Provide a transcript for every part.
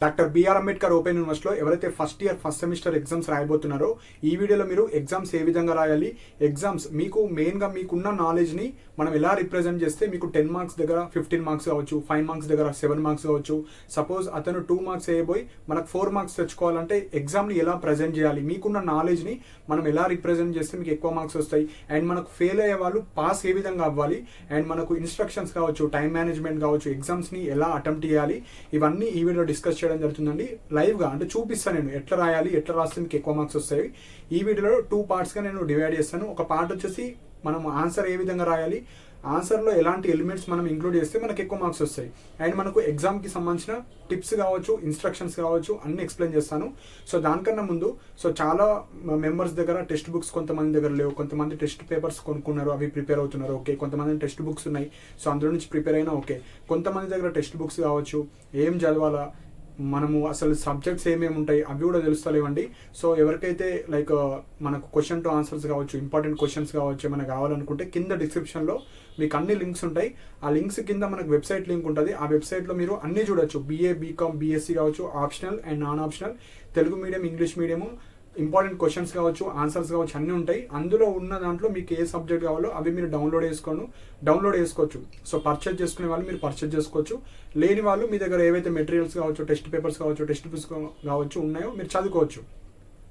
Doctor BR Ambedkar open యూనివర్సిటీలో ఎవరైతే first year first semester exams రాయబోతున్నారో ఈ వీడియోలో మీరు ఎగ్జామ్స్ ఏ విధంగా రాయాలి, ఎగ్జామ్స్ మీకు మెయిన్గా మీకున్న నాలెడ్జ్ని మనం ఎలా రిప్రజెంట్ చేస్తే మీకు 10 మార్క్స్ దగ్గర 15 మార్క్స్ కావచ్చు, 5 మార్క్స్ దగ్గర 7 మార్క్స్ కావచ్చు. సపోజ్ అతను 2 మార్క్స్ వేయబోయి మనకు 4 మార్క్స్ తెచ్చుకోవాలంటే ఎగ్జామ్ని ఎలా ప్రజెంట్ చేయాలి, మీకున్న నాలెడ్జ్ని మనం ఎలా రిప్రజెంట్ చేస్తే మీకు ఎక్కువ మార్క్స్ వస్తాయి, అండ్ మనకు ఫెయిల్ అయ్యే వాళ్ళు పాస్ ఏ విధంగా అవ్వాలి, అండ్ మనకు ఇన్స్ట్రక్షన్స్ కావచ్చు, టైం మేనేజ్మెంట్ కావచ్చు, ఎగ్జామ్స్ని ఎలా అటెంప్ట్ చేయాలి, ఇవన్నీ ఈ వీడియో డిస్కస్ చేయడం జరుగుతుందండి. లైవ్గా అంటే చూపిస్తాను నేను ఎట్లా రాయాలి, ఎట్లా రాస్తే మీకు ఎక్కువ మార్క్స్ వస్తాయి. ఈ వీడియోలో 2 పార్ట్స్గా నేను డివైడ్ చేస్తాను. ఒక పార్ట్ వచ్చేసి మనం ఆన్సర్ ఏ విధంగా రాయాలి, ఆన్సర్లో ఎలాంటి ఎలిమెంట్స్ మనం ఇంక్లూడ్ చేస్తే మనకు ఎక్కువ మార్క్స్ వస్తాయి, అండ్ మనకు ఎగ్జామ్కి సంబంధించిన టిప్స్ కావచ్చు, ఇన్స్ట్రక్షన్స్ కావచ్చు, అన్ని ఎక్స్ప్లెయిన్ చేస్తాను. సో దానికన్నా ముందు చాలా మెంబర్స్ దగ్గర టెక్స్ట్ బుక్స్ కొంతమంది దగ్గర లేవు, కొంతమంది టెస్ట్ పేపర్స్ కొనుక్కున్నారు, అవి ప్రిపేర్ అవుతున్నారు, ఓకే. కొంతమంది టెక్స్ట్ బుక్స్ ఉన్నాయి, సో అందులో నుంచి ప్రిపేర్ అయినా ఓకే. కొంతమంది దగ్గర టెక్స్ట్ బుక్స్ కావచ్చు, ఏం చదవాలా, మనము అసలు సబ్జెక్ట్స్ ఏమేమి ఉంటాయి అవి కూడా తెలుస్తలేవండి. సో ఎవరికైతే లైక్ మనకు క్వశ్చన్ టు ఆన్సర్స్ కావచ్చు, ఇంపార్టెంట్ క్వశ్చన్స్ కావచ్చు, ఏమైనా కావాలనుకుంటే కింద డిస్క్రిప్షన్లో మీకు అన్ని లింక్స్ ఉంటాయి. ఆ లింక్స్ కింద మనకు వెబ్సైట్ లింక్ ఉంటుంది. ఆ వెబ్సైట్లో మీరు అన్నీ చూడొచ్చు. BA, BCom, BSc కావచ్చు, optional and non optional, Telugu medium, English medium, important questions కావచ్చు, ఆన్సర్స్ కావచ్చు, అన్నీ ఉంటాయి. అందులో ఉన్న దాంట్లో మీకు ఏ సబ్జెక్ట్ కావాలో అవి మీరు డౌన్లోడ్ చేసుకోవచ్చు. సో పర్చేజ్ చేసుకునే వాళ్ళు మీరు పర్చేజ్ చేసుకోవచ్చు. లేని వాళ్ళు మీ దగ్గర ఏవైతే మెటీరియల్స్ కావచ్చు, టెస్ట్ పేపర్స్ కావచ్చు, టెక్స్ట్ బుక్స్ కావచ్చు ఉన్నాయో మీరు చదువుకోవచ్చు.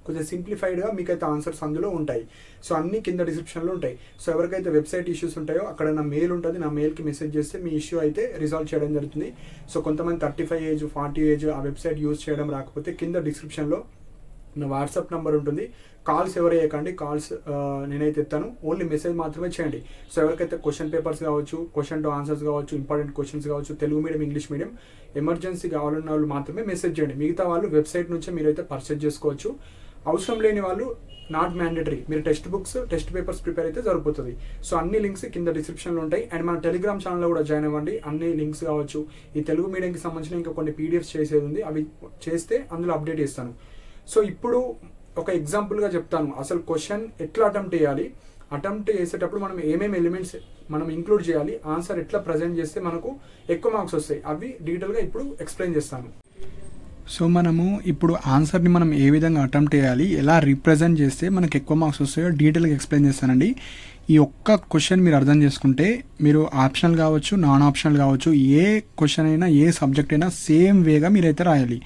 కొంచెం సింప్లిఫైడ్గా మీకైతే ఆన్సర్స్ అందులో ఉంటాయి. సో అన్ని కింద డిస్క్రిప్షన్లో ఉంటాయి. సో ఎవరికైతే వెబ్సైట్ ఇష్యూస్ ఉంటాయో అక్కడ నా మెయిల్ ఉంటుంది, నా మెయిల్కి మెసేజ్ చేస్తే మీ ఇష్యూ అయితే రిజాల్వ్ చేయడం జరుగుతుంది. సో కొంతమంది 35 ఏజ్ 40 ఏజ్ ఆ వెబ్సైట్ యూజ్ చేయడం రాకపోతే కింద డిస్క్రిప్షన్లో నా వాట్సాప్ నెంబర్ ఉంటుంది. కాల్స్ ఎవరు చేయకండి, కాల్స్ నేనైతే ఎత్తాను, ఓన్లీ మెసేజ్ మాత్రమే చేయండి. సో ఎవరికైతే క్వశ్చన్ పేపర్స్ కావచ్చు, క్వశ్చన్ టు ఆన్సర్స్ కావచ్చు, ఇంపార్టెంట్ క్వశ్చన్స్ కావచ్చు, Telugu medium, English medium, emergency కావాలన్న వాళ్ళు మాత్రమే మెసేజ్ చేయండి. మిగతా వాళ్ళు వెబ్సైట్ నుంచే మీరైతే పర్చేజ్ చేసుకోవచ్చు. అవసరం లేని వాళ్ళు నాట్ మ్యాండేటరీ, మీరు text books, test papers prepare అయితే సరిపోతుంది. సో అన్ని లింక్స్ కింద డిస్క్రిప్షన్లో ఉంటాయి. అండ్ మన టెలిగ్రామ్ ఛానల్లో కూడా జాయిన్ అవ్వండి. అన్ని లింక్స్ కావచ్చు, ఈ తెలుగు మీడియంకి సంబంధించిన ఇంకా కొన్ని PDFs చేసేది ఉంది, అవి చేస్తే అందులో అప్డేట్ చేస్తాను. సో ఇప్పుడు ఒక ఎగ్జాంపుల్గా చెప్తాను, అసలు క్వశ్చన్ ఎట్లా అటెంప్ట్ చేయాలి, అటెంప్ట్ చేసేటప్పుడు మనం ఏమేమి ఎలిమెంట్స్ మనం ఇంక్లూడ్ చేయాలి, ఆన్సర్ ఎట్లా ప్రజెంట్ చేస్తే మనకు ఎక్కువ మార్క్స్ వస్తాయి, అవి డీటెయిల్గా ఇప్పుడు ఎక్స్ప్లెయిన్ చేస్తాను. సో మనము ఇప్పుడు ఆన్సర్ని మనం ఏ విధంగా అటెంప్ట్ చేయాలి, ఎలా రిప్రజెంట్ చేస్తే మనకు ఎక్కువ మార్క్స్ వస్తాయో డీటెయిల్గా ఎక్స్ప్లెయిన్ చేస్తానండి. ఈ ఒక్క క్వశ్చన్ మీరు అర్థం చేసుకుంటే మీరు ఆప్షనల్ కావచ్చు, నాన్ ఆప్షనల్ కావచ్చు, ఏ క్వశ్చన్ అయినా, ఏ సబ్జెక్ట్ అయినా సేమ్ వేగా మీరైతే రాయాలి.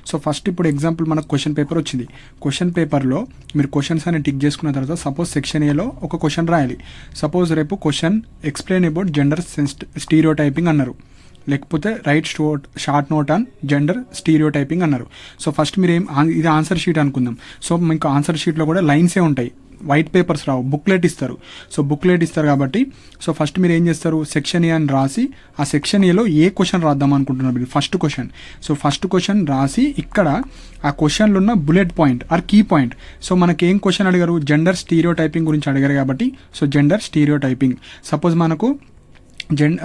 సో ఫస్ట్ ఇప్పుడు ఎగ్జాంపుల్ మనకు క్వశ్చన్ పేపర్ వచ్చింది. క్వశ్చన్ పేపర్లో మీరు క్వశ్చన్స్ అని టిక్ చేసుకున్న తర్వాత సపోజ్ సెక్షన్ ఏలో ఒక క్వశ్చన్ రాయాలి. సపోజ్ రేపు question explain about gender stereotyping అన్నారు, లేకపోతే right short note on gender stereotyping అన్నారు. సో ఫస్ట్ మీరు ఇది ఆన్సర్ షీట్ అనుకుందాం. సో మీకు ఆన్సర్ షీట్లో కూడా లైన్సే ఉంటాయి, వైట్ పేపర్స్ రావు, బుక్లెట్ ఇస్తారు. సో బుక్లెట్ ఇస్తారు కాబట్టి సో ఫస్ట్ మీరు ఏం చేస్తారు, సెక్షన్ ఏ అని రాసి ఆ సెక్షన్ ఏలో ఏ క్వశ్చన్ రాద్దాం అనుకుంటున్నారు, first question. So first question రాసి ఇక్కడ ఆ క్వశ్చన్లో ఉన్న bullet point or key point. So మనకి ఏం క్వశ్చన్ అడిగారు, జెండర్ స్టీరియోటైపింగ్ గురించి అడిగారు కాబట్టి సో జెండర్ స్టీరియోటైపింగ్. సపోజ్ మనకు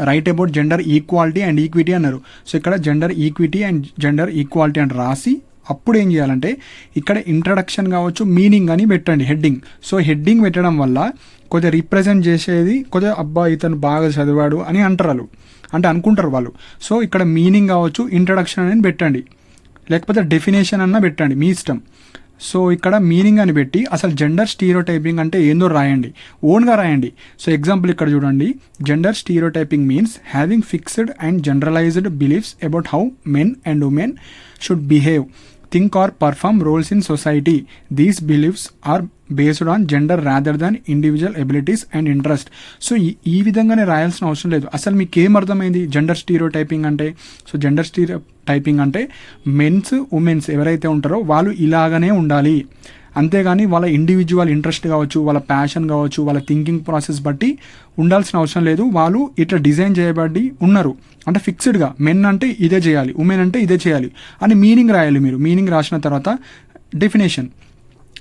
write about gender equality and equity అన్నారు. సో ఇక్కడ gender equity and gender equality అని రాసి అప్పుడు ఏం చేయాలంటే ఇక్కడ ఇంట్రడక్షన్ కావచ్చు, మీనింగ్ అని పెట్టండి, హెడ్డింగ్. సో హెడ్డింగ్ పెట్టడం వల్ల కొద్దిగా రిప్రజెంట్ చేసేది కొద్దిగా అబ్బా ఇతను బాగా చదివాడు అని అంటారు, అంటే అనుకుంటారు వాళ్ళు. సో ఇక్కడ మీనింగ్ కావచ్చు, ఇంట్రడక్షన్ అని పెట్టండి, లేకపోతే డెఫినేషన్ అన్న పెట్టండి, మీ ఇష్టం. సో ఇక్కడ మీనింగ్ అని పెట్టి అసలు జెండర్ స్టీరియోటైపింగ్ అంటే ఏందో రాయండి, ఓన్గా రాయండి. సో ఎగ్జాంపుల్ ఇక్కడ చూడండి, gender stereotyping means having fixed and generalised beliefs about how men and women should behave, think or perform roles in society. These beliefs are based on gender rather than individual abilities and interest. So ఈ విధంగానే రాయాల్సిన అవసరం లేదు. అసలు మీకు ఏం అర్థమైంది gender stereotyping అంటే? సో జెండర్ స్టీరియోటైపింగ్ అంటే మెన్స్ ఉమెన్స్ ఎవరైతే ఉంటారో వాళ్ళు ఇలాగనే ఉండాలి, అంతేగాని వాళ్ళ ఇండివిజువల్ ఇంట్రెస్ట్ కావచ్చు, వాళ్ళ ప్యాషన్ కావచ్చు, వాళ్ళ థింకింగ్ ప్రాసెస్ బట్టి ఉండాల్సిన అవసరం లేదు. వాళ్ళు ఇట్లా డిజైన్ చేయబడి ఉన్నారు, అంటే ఫిక్స్డ్గా మెన్ అంటే ఇదే చేయాలి, ఉమెన్ అంటే ఇదే చేయాలి అని మీనింగ్ రాయాలి. మీరు మీనింగ్ రాసిన తర్వాత డెఫినేషన్,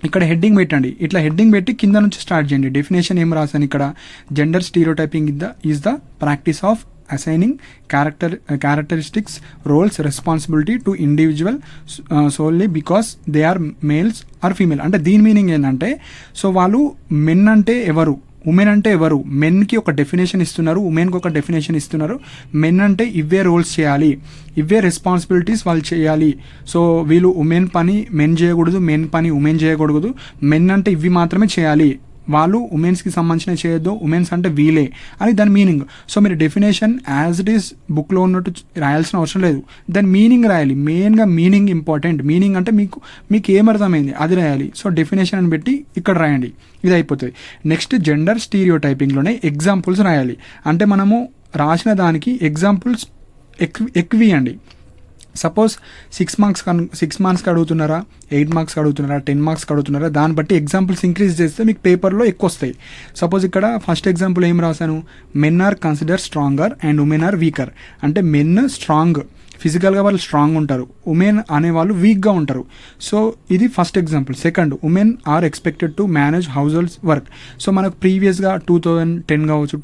ఇక్కడ హెడ్డింగ్ పెట్టండి. ఇట్లా హెడ్డింగ్ పెట్టి కింద నుంచి స్టార్ట్ చేయండి. డెఫినేషన్ ఏం రాశాను ఇక్కడ, gender stereotyping is the practice of assigning characteristics, roles, responsibility to individual solely because they are males or female. అంటే దీని మీనింగ్ ఏంటంటే సో వాళ్ళు మెన్ అంటే ఎవరు, ఉమెన్ అంటే ఎవరు, మెన్కి ఒక డెఫినేషన్ ఇస్తున్నారు, ఉమెన్కి ఒక డెఫినేషన్ ఇస్తున్నారు. మెన్ అంటే ఇవే రోల్స్ చేయాలి, ఇవే రెస్పాన్సిబిలిటీస్ వాళ్ళు చేయాలి. సో వీళ్ళు ఉమెన్ పని మెన్ చేయకూడదు, మెన్ పని ఉమెన్ చేయకూడదు. మెన్ అంటే ఇవి మాత్రమే చేయాలి, వాళ్ళు ఉమెన్స్కి సంబంధించిన చేయొద్దు, ఉమెన్స్ అంటే వీలే అని దాని మీనింగ్. సో మీరు డెఫినేషన్ యాజ్ ఇట్ ఈస్ బుక్లో ఉన్నట్టు రాయాల్సిన అవసరం లేదు, దాని మీనింగ్ రాయాలి. మెయిన్గా మీనింగ్ ఇంపార్టెంట్. మీనింగ్ అంటే మీకు ఏమర్థమైంది అది రాయాలి. సో డెఫినేషన్ అని పెట్టి ఇక్కడ రాయండి, ఇది అయిపోతుంది. నెక్స్ట్ జెండర్ స్టీరియో టైపింగ్లోనే ఎగ్జాంపుల్స్ రాయాలి. అంటే మనము రాసిన దానికి ఎగ్జాంపుల్స్ ఎక్కువియండి. సపోజ్ 6 మార్క్స్కి అడుగుతున్నారా, 8 మార్క్స్కి అడుగుతున్నారా, 10 మార్క్స్కి అడుగుతున్నారా, దాన్ని బట్టి ఎగ్జాంపుల్స్ ఇంక్రీజ్ చేస్తే మీకు పేపర్లో ఎక్కువ వస్తాయి. సపోజ్ ఇక్కడ ఫస్ట్ ఎగ్జాంపుల్ ఏం రాశాను, men are consider stronger and women are weaker. అంటే మెన్ స్ట్రాంగ్, ఫిజికల్గా వాళ్ళు స్ట్రాంగ్ ఉంటారు, ఉమెన్ అనేవాళ్ళు వీక్గా ఉంటారు. సో ఇది first example. Second, women are expected to manage households work. So మనకు ప్రీవియస్గా 2010 కావచ్చు,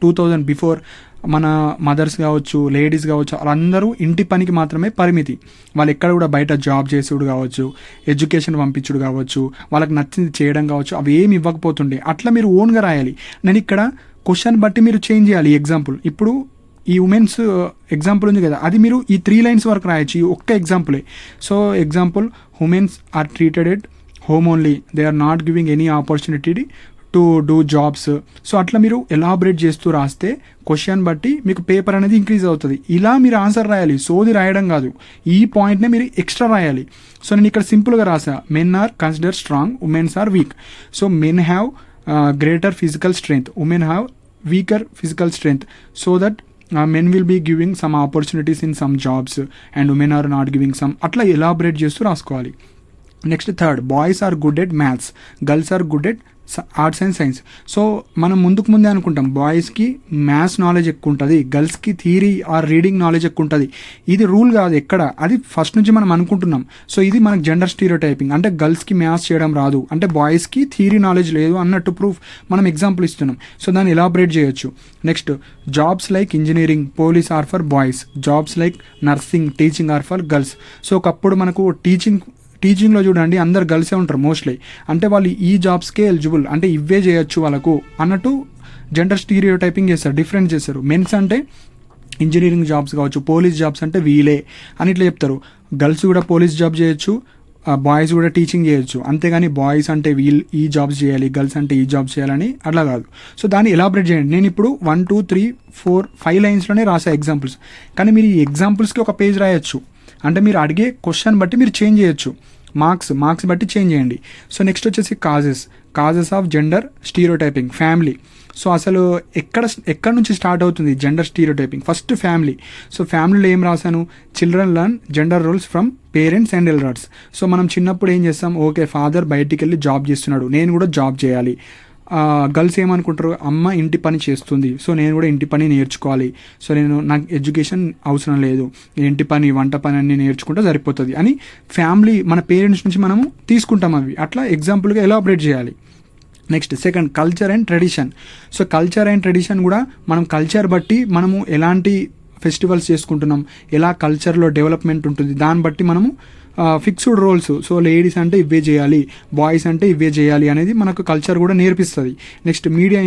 2000 బిఫోర్ మన మదర్స్ కావచ్చు, లేడీస్ కావచ్చు, వాళ్ళందరూ ఇంటి పనికి మాత్రమే పరిమితి. వాళ్ళు ఎక్కడ కూడా బయట జాబ్ చేసుడు కావచ్చు, ఎడ్యుకేషన్ పంపించుడు కావచ్చు, వాళ్ళకి నచ్చింది చేయడం కావచ్చు, అవి ఏమి ఇవ్వకపోతుండే. అట్లా మీరు ఓన్గా రాయాలి. నేను ఇక్కడ క్వశ్చన్ బట్టి మీరు చేంజ్ చేయాలి ఎగ్జాంపుల్. ఇప్పుడు ఈ ఉమెన్స్ ఎగ్జాంపుల్ ఉంది కదా, అది మీరు ఈ 3 లైన్స్ వరకు రాయొచ్చు, ఈ ఒక్క ఎగ్జాంపులే. So example, women's are treated at home only, they are not giving any opportunity to do jobs. So అట్లా మీరు ఎలాబరేట్ చేస్తూ రాస్తే క్వశ్చన్ బట్టి మీకు పేపర్ అనేది ఇంక్రీజ్ అవుతుంది. ఇలా మీరు ఆన్సర్ రాయాలి, సోది రాయడం కాదు. ఈ పాయింట్నే మీరు ఎక్స్ట్రా రాయాలి. సో నేను ఇక్కడ సింపుల్గా రాసా, men are consider strong, women's are weak. So men have greater physical strength, women have weaker physical strength. So that men will be giving some opportunities in some jobs and women are not giving some. అట్లా elaborate చేస్తూ రాసుకోవాలి. Next third, boys are good at maths, girls are good at arts and science. So మనం ముందే అనుకుంటాం బాయ్స్కి maths knowledge ఎక్కువ ఉంటుంది, గర్ల్స్కి థియరీ ఆర్ రీడింగ్ నాలెడ్జ్ ఎక్కువ ఉంటుంది. ఇది రూల్ కాదు ఎక్కడ, అది ఫస్ట్ నుంచి మనం అనుకుంటున్నాం. సో ఇది మనకు జెండర్ స్టీరియో టైపింగ్. అంటే గర్ల్స్కి మ్యాథ్స్ చేయడం రాదు అంటే బాయ్స్కి థియరీ నాలెడ్జ్ లేదు అన్నట్టు ప్రూఫ్ మనం ఎగ్జాంపుల్ ఇస్తున్నాం. సో దాన్ని ఎలాబరేట్ చేయొచ్చు. Next, jobs like engineering, police are for boys, jobs like nursing, teaching are for girls. So ఒకప్పుడు మనకు టీచింగ్లో చూడండి అందరు గర్ల్సే ఉంటారు మోస్ట్లీ. అంటే వాళ్ళు ఈ జాబ్స్కే ఎలిజిబుల్, అంటే ఇవే చేయొచ్చు వాళ్ళకు అన్నట్టు జెండర్ స్టీరియో టైపింగ్ చేస్తారు, డిఫరెంట్ చేస్తారు. మెన్స్ అంటే ఇంజనీరింగ్ జాబ్స్ కావచ్చు, పోలీస్ జాబ్స్ అంటే వీలే అని ఇట్లా చెప్తారు. గర్ల్స్ కూడా పోలీస్ జాబ్ చేయొచ్చు, బాయ్స్ కూడా టీచింగ్ చేయొచ్చు. అంతేగాని బాయ్స్ అంటే ఈ జాబ్స్ చేయాలి, గర్ల్స్ అంటే ఈ జాబ్స్ చేయాలని అట్లా కాదు. సో దాన్ని ఎలాబరేట్ చేయండి. నేను ఇప్పుడు 1 2 3 4 5 లైన్స్లోనే రాసా ఎగ్జాంపుల్స్. కానీ మీరు ఈ ఎగ్జాంపుల్స్కి ఒక పేజ్ రాయొచ్చు. అంటే మీరు అడిగే క్వశ్చన్ బట్టి మీరు చేంజ్ చేయొచ్చు, మార్క్స్ బట్టి చేంజ్ చేయండి. సో నెక్స్ట్ వచ్చేసి causes of gender stereotyping, family. So అసలు ఎక్కడ నుంచి స్టార్ట్ అవుతుంది gender stereotyping? First family. So ఫ్యామిలీలో ఏం రాశాను, children learn gender roles from parents and elders. So మనం చిన్నప్పుడు ఏం చేస్తాం, ఓకే ఫాదర్ బయటికి వెళ్ళి జాబ్ చేస్తున్నాడు, నేను కూడా జాబ్ చేయాలి. గర్ల్స్ ఏమనుకుంటారు, అమ్మ ఇంటి పని చేస్తుంది, సో నేను కూడా ఇంటి పని నేర్చుకోవాలి, సో నాకు ఎడ్యుకేషన్ అవసరం లేదు, ఇంటి పని వంట పని అన్ని నేర్చుకుంటే సరిపోతుంది అని ఫ్యామిలీ మన పేరెంట్స్ నుంచి మనము తీసుకుంటాం అవి. అట్లా ఎగ్జాంపుల్గా ఎలాబరేట్ చేయాలి. Next second, culture and tradition. So culture and tradition కూడా మనం కల్చర్ బట్టి మనము ఎలాంటి ఫెస్టివల్స్ చేసుకుంటున్నాం, ఎలా కల్చర్లో డెవలప్మెంట్ ఉంటుంది, దాన్ని బట్టి మనము ఫిక్స్డ్ రోల్స్. సో లేడీస్ అంటే ఇవే చేయాలి, బాయ్స్ అంటే ఇవే చేయాలి అనేది మనకు కల్చర్ కూడా నేర్పిస్తుంది. Next media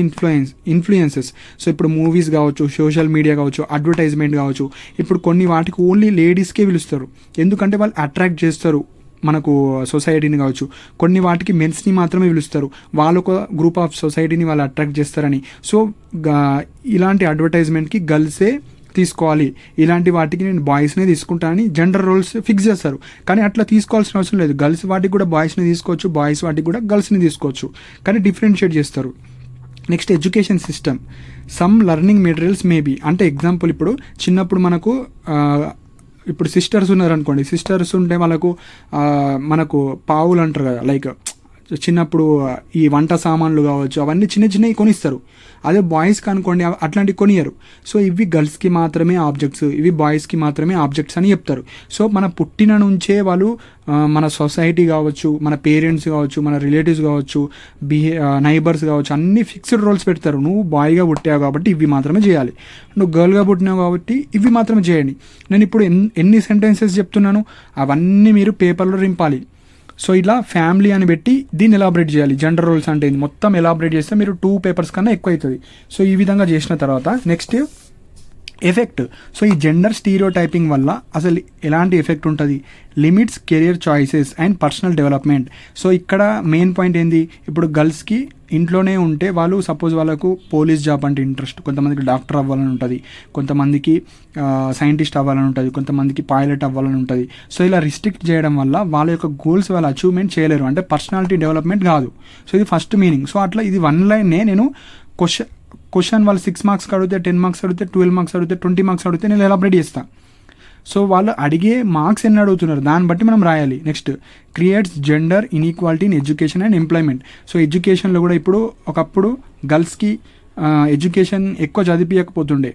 influences. సో ఇప్పుడు మూవీస్ కావచ్చు, సోషల్ మీడియా కావచ్చు, అడ్వర్టైజ్మెంట్ కావచ్చు, ఇప్పుడు కొన్ని వాటికి ఓన్లీ లేడీస్కే పిలుస్తారు, ఎందుకంటే వాళ్ళు అట్రాక్ట్ చేస్తారు మనకు సొసైటీని కావచ్చు. కొన్ని వాటికి మెన్స్ని మాత్రమే పిలుస్తారు, వాళ్ళొక గ్రూప్ ఆఫ్ సొసైటీని వాళ్ళు అట్రాక్ట్ చేస్తారని. సో ఇలాంటి అడ్వర్టైజ్మెంట్కి గర్ల్సే తీసుకోవాలి, ఇలాంటి వాటికి నేను బాయ్స్నే తీసుకుంటానని జెండర్ రోల్స్ ఫిక్స్ చేస్తారు. కానీ అట్లా తీసుకోవాల్సిన అవసరం లేదు, గర్ల్స్ వాటికి కూడా బాయ్స్ని తీసుకోవచ్చు, బాయ్స్ వాటికి కూడా గర్ల్స్ని తీసుకోవచ్చు, కానీ డిఫరెన్షియేట్ చేస్తారు. Next education system, some learning materials maybe. అంటే ఎగ్జాంపుల్ ఇప్పుడు చిన్నప్పుడు మనకు ఇప్పుడు సిస్టర్స్ ఉన్నారనుకోండి, సిస్టర్స్ ఉంటే మనకు పావులు అంటారు కదా, లైక్ చిన్నప్పుడు ఈ వంట సామాన్లు కావచ్చు అవన్నీ చిన్నవి కొనిస్తారు. అదే బాయ్స్కి అనుకోండి అట్లాంటివి కొనియరు. సో ఇవి గర్ల్స్కి మాత్రమే ఆబ్జెక్ట్స్, ఇవి బాయ్స్కి మాత్రమే ఆబ్జెక్ట్స్ అని చెప్తారు. సో మన పుట్టిన నుంచే వాళ్ళు మన సొసైటీ కావచ్చు, మన పేరెంట్స్ కావచ్చు, మన రిలేటివ్స్ కావచ్చు, నైబర్స్ కావచ్చు, అన్ని ఫిక్స్డ్ రోల్స్ పెడతారు. నువ్వు బాయ్గా పుట్టావు కాబట్టి ఇవి మాత్రమే చేయాలి, నువ్వు గర్ల్గా పుట్టినావు కాబట్టి ఇవి మాత్రమే చేయండి. నేను ఇప్పుడు ఎన్ని సెంటెన్సెస్ చెప్తున్నాను అవన్నీ మీరు పేపర్లో రింపాలి. సో ఇలా ఫ్యామిలీ అని పెట్టి దీన్ని ఎలాబరేట్ చేయాలి. జెండర్ రోల్స్ అంటే ఇది మొత్తం ఎలాబరేట్ చేస్తే మీరు 2 పేపర్స్ కన్నా ఎక్కువ అవుతుంది. సో ఈ విధంగా చేసిన తర్వాత నెక్స్ట్ ఎఫెక్ట్. సో ఈ జెండర్ స్టీరియో టైపింగ్ వల్ల అసలు ఎలాంటి ఎఫెక్ట్ ఉంటుంది? Limits career choices and personal development. So ఇక్కడ మెయిన్ పాయింట్ ఏంది, ఇప్పుడు గర్ల్స్కి ఇంట్లోనే ఉంటే వాళ్ళు సపోజ్ వాళ్ళకు పోలీస్ జాబ్ అంటే ఇంట్రెస్ట్, కొంతమందికి డాక్టర్ అవ్వాలని ఉంటుంది, కొంతమందికి సైంటిస్ట్ అవ్వాలని ఉంటుంది, కొంతమందికి పైలట్ అవ్వాలని ఉంటుంది. సో ఇలా రిస్ట్రిక్ట్ చేయడం వల్ల వాళ్ళ యొక్క గోల్స్ వాళ్ళు అచీవ్మెంట్ చేయలేరు, అంటే పర్సనాలిటీ డెవలప్మెంట్ కాదు. సో ఇది ఫస్ట్ మీనింగ్. సో అట్లా ఇది వన్ లైన్నే నేను క్వశ్చన్ వాళ్ళు 6 మార్క్స్ అడిగితే, 10 మార్క్స్ అడిగితే, 12 మార్క్స్ అడిగితే, 20 మార్క్స్ అడిగితే నేను ఎలాబరేట్ చేస్తాను. సో వాళ్ళు అడిగే మార్క్స్ ఎన్ని అడుగుతున్నారు దాన్ని బట్టి మనం రాయాలి. Next creates gender inequality in education and employment. So ఎడ్యుకేషన్లో కూడా ఇప్పుడు ఒకప్పుడు గర్ల్స్కి ఎడ్యుకేషన్ ఎక్కువ చదివించకపోతుండే,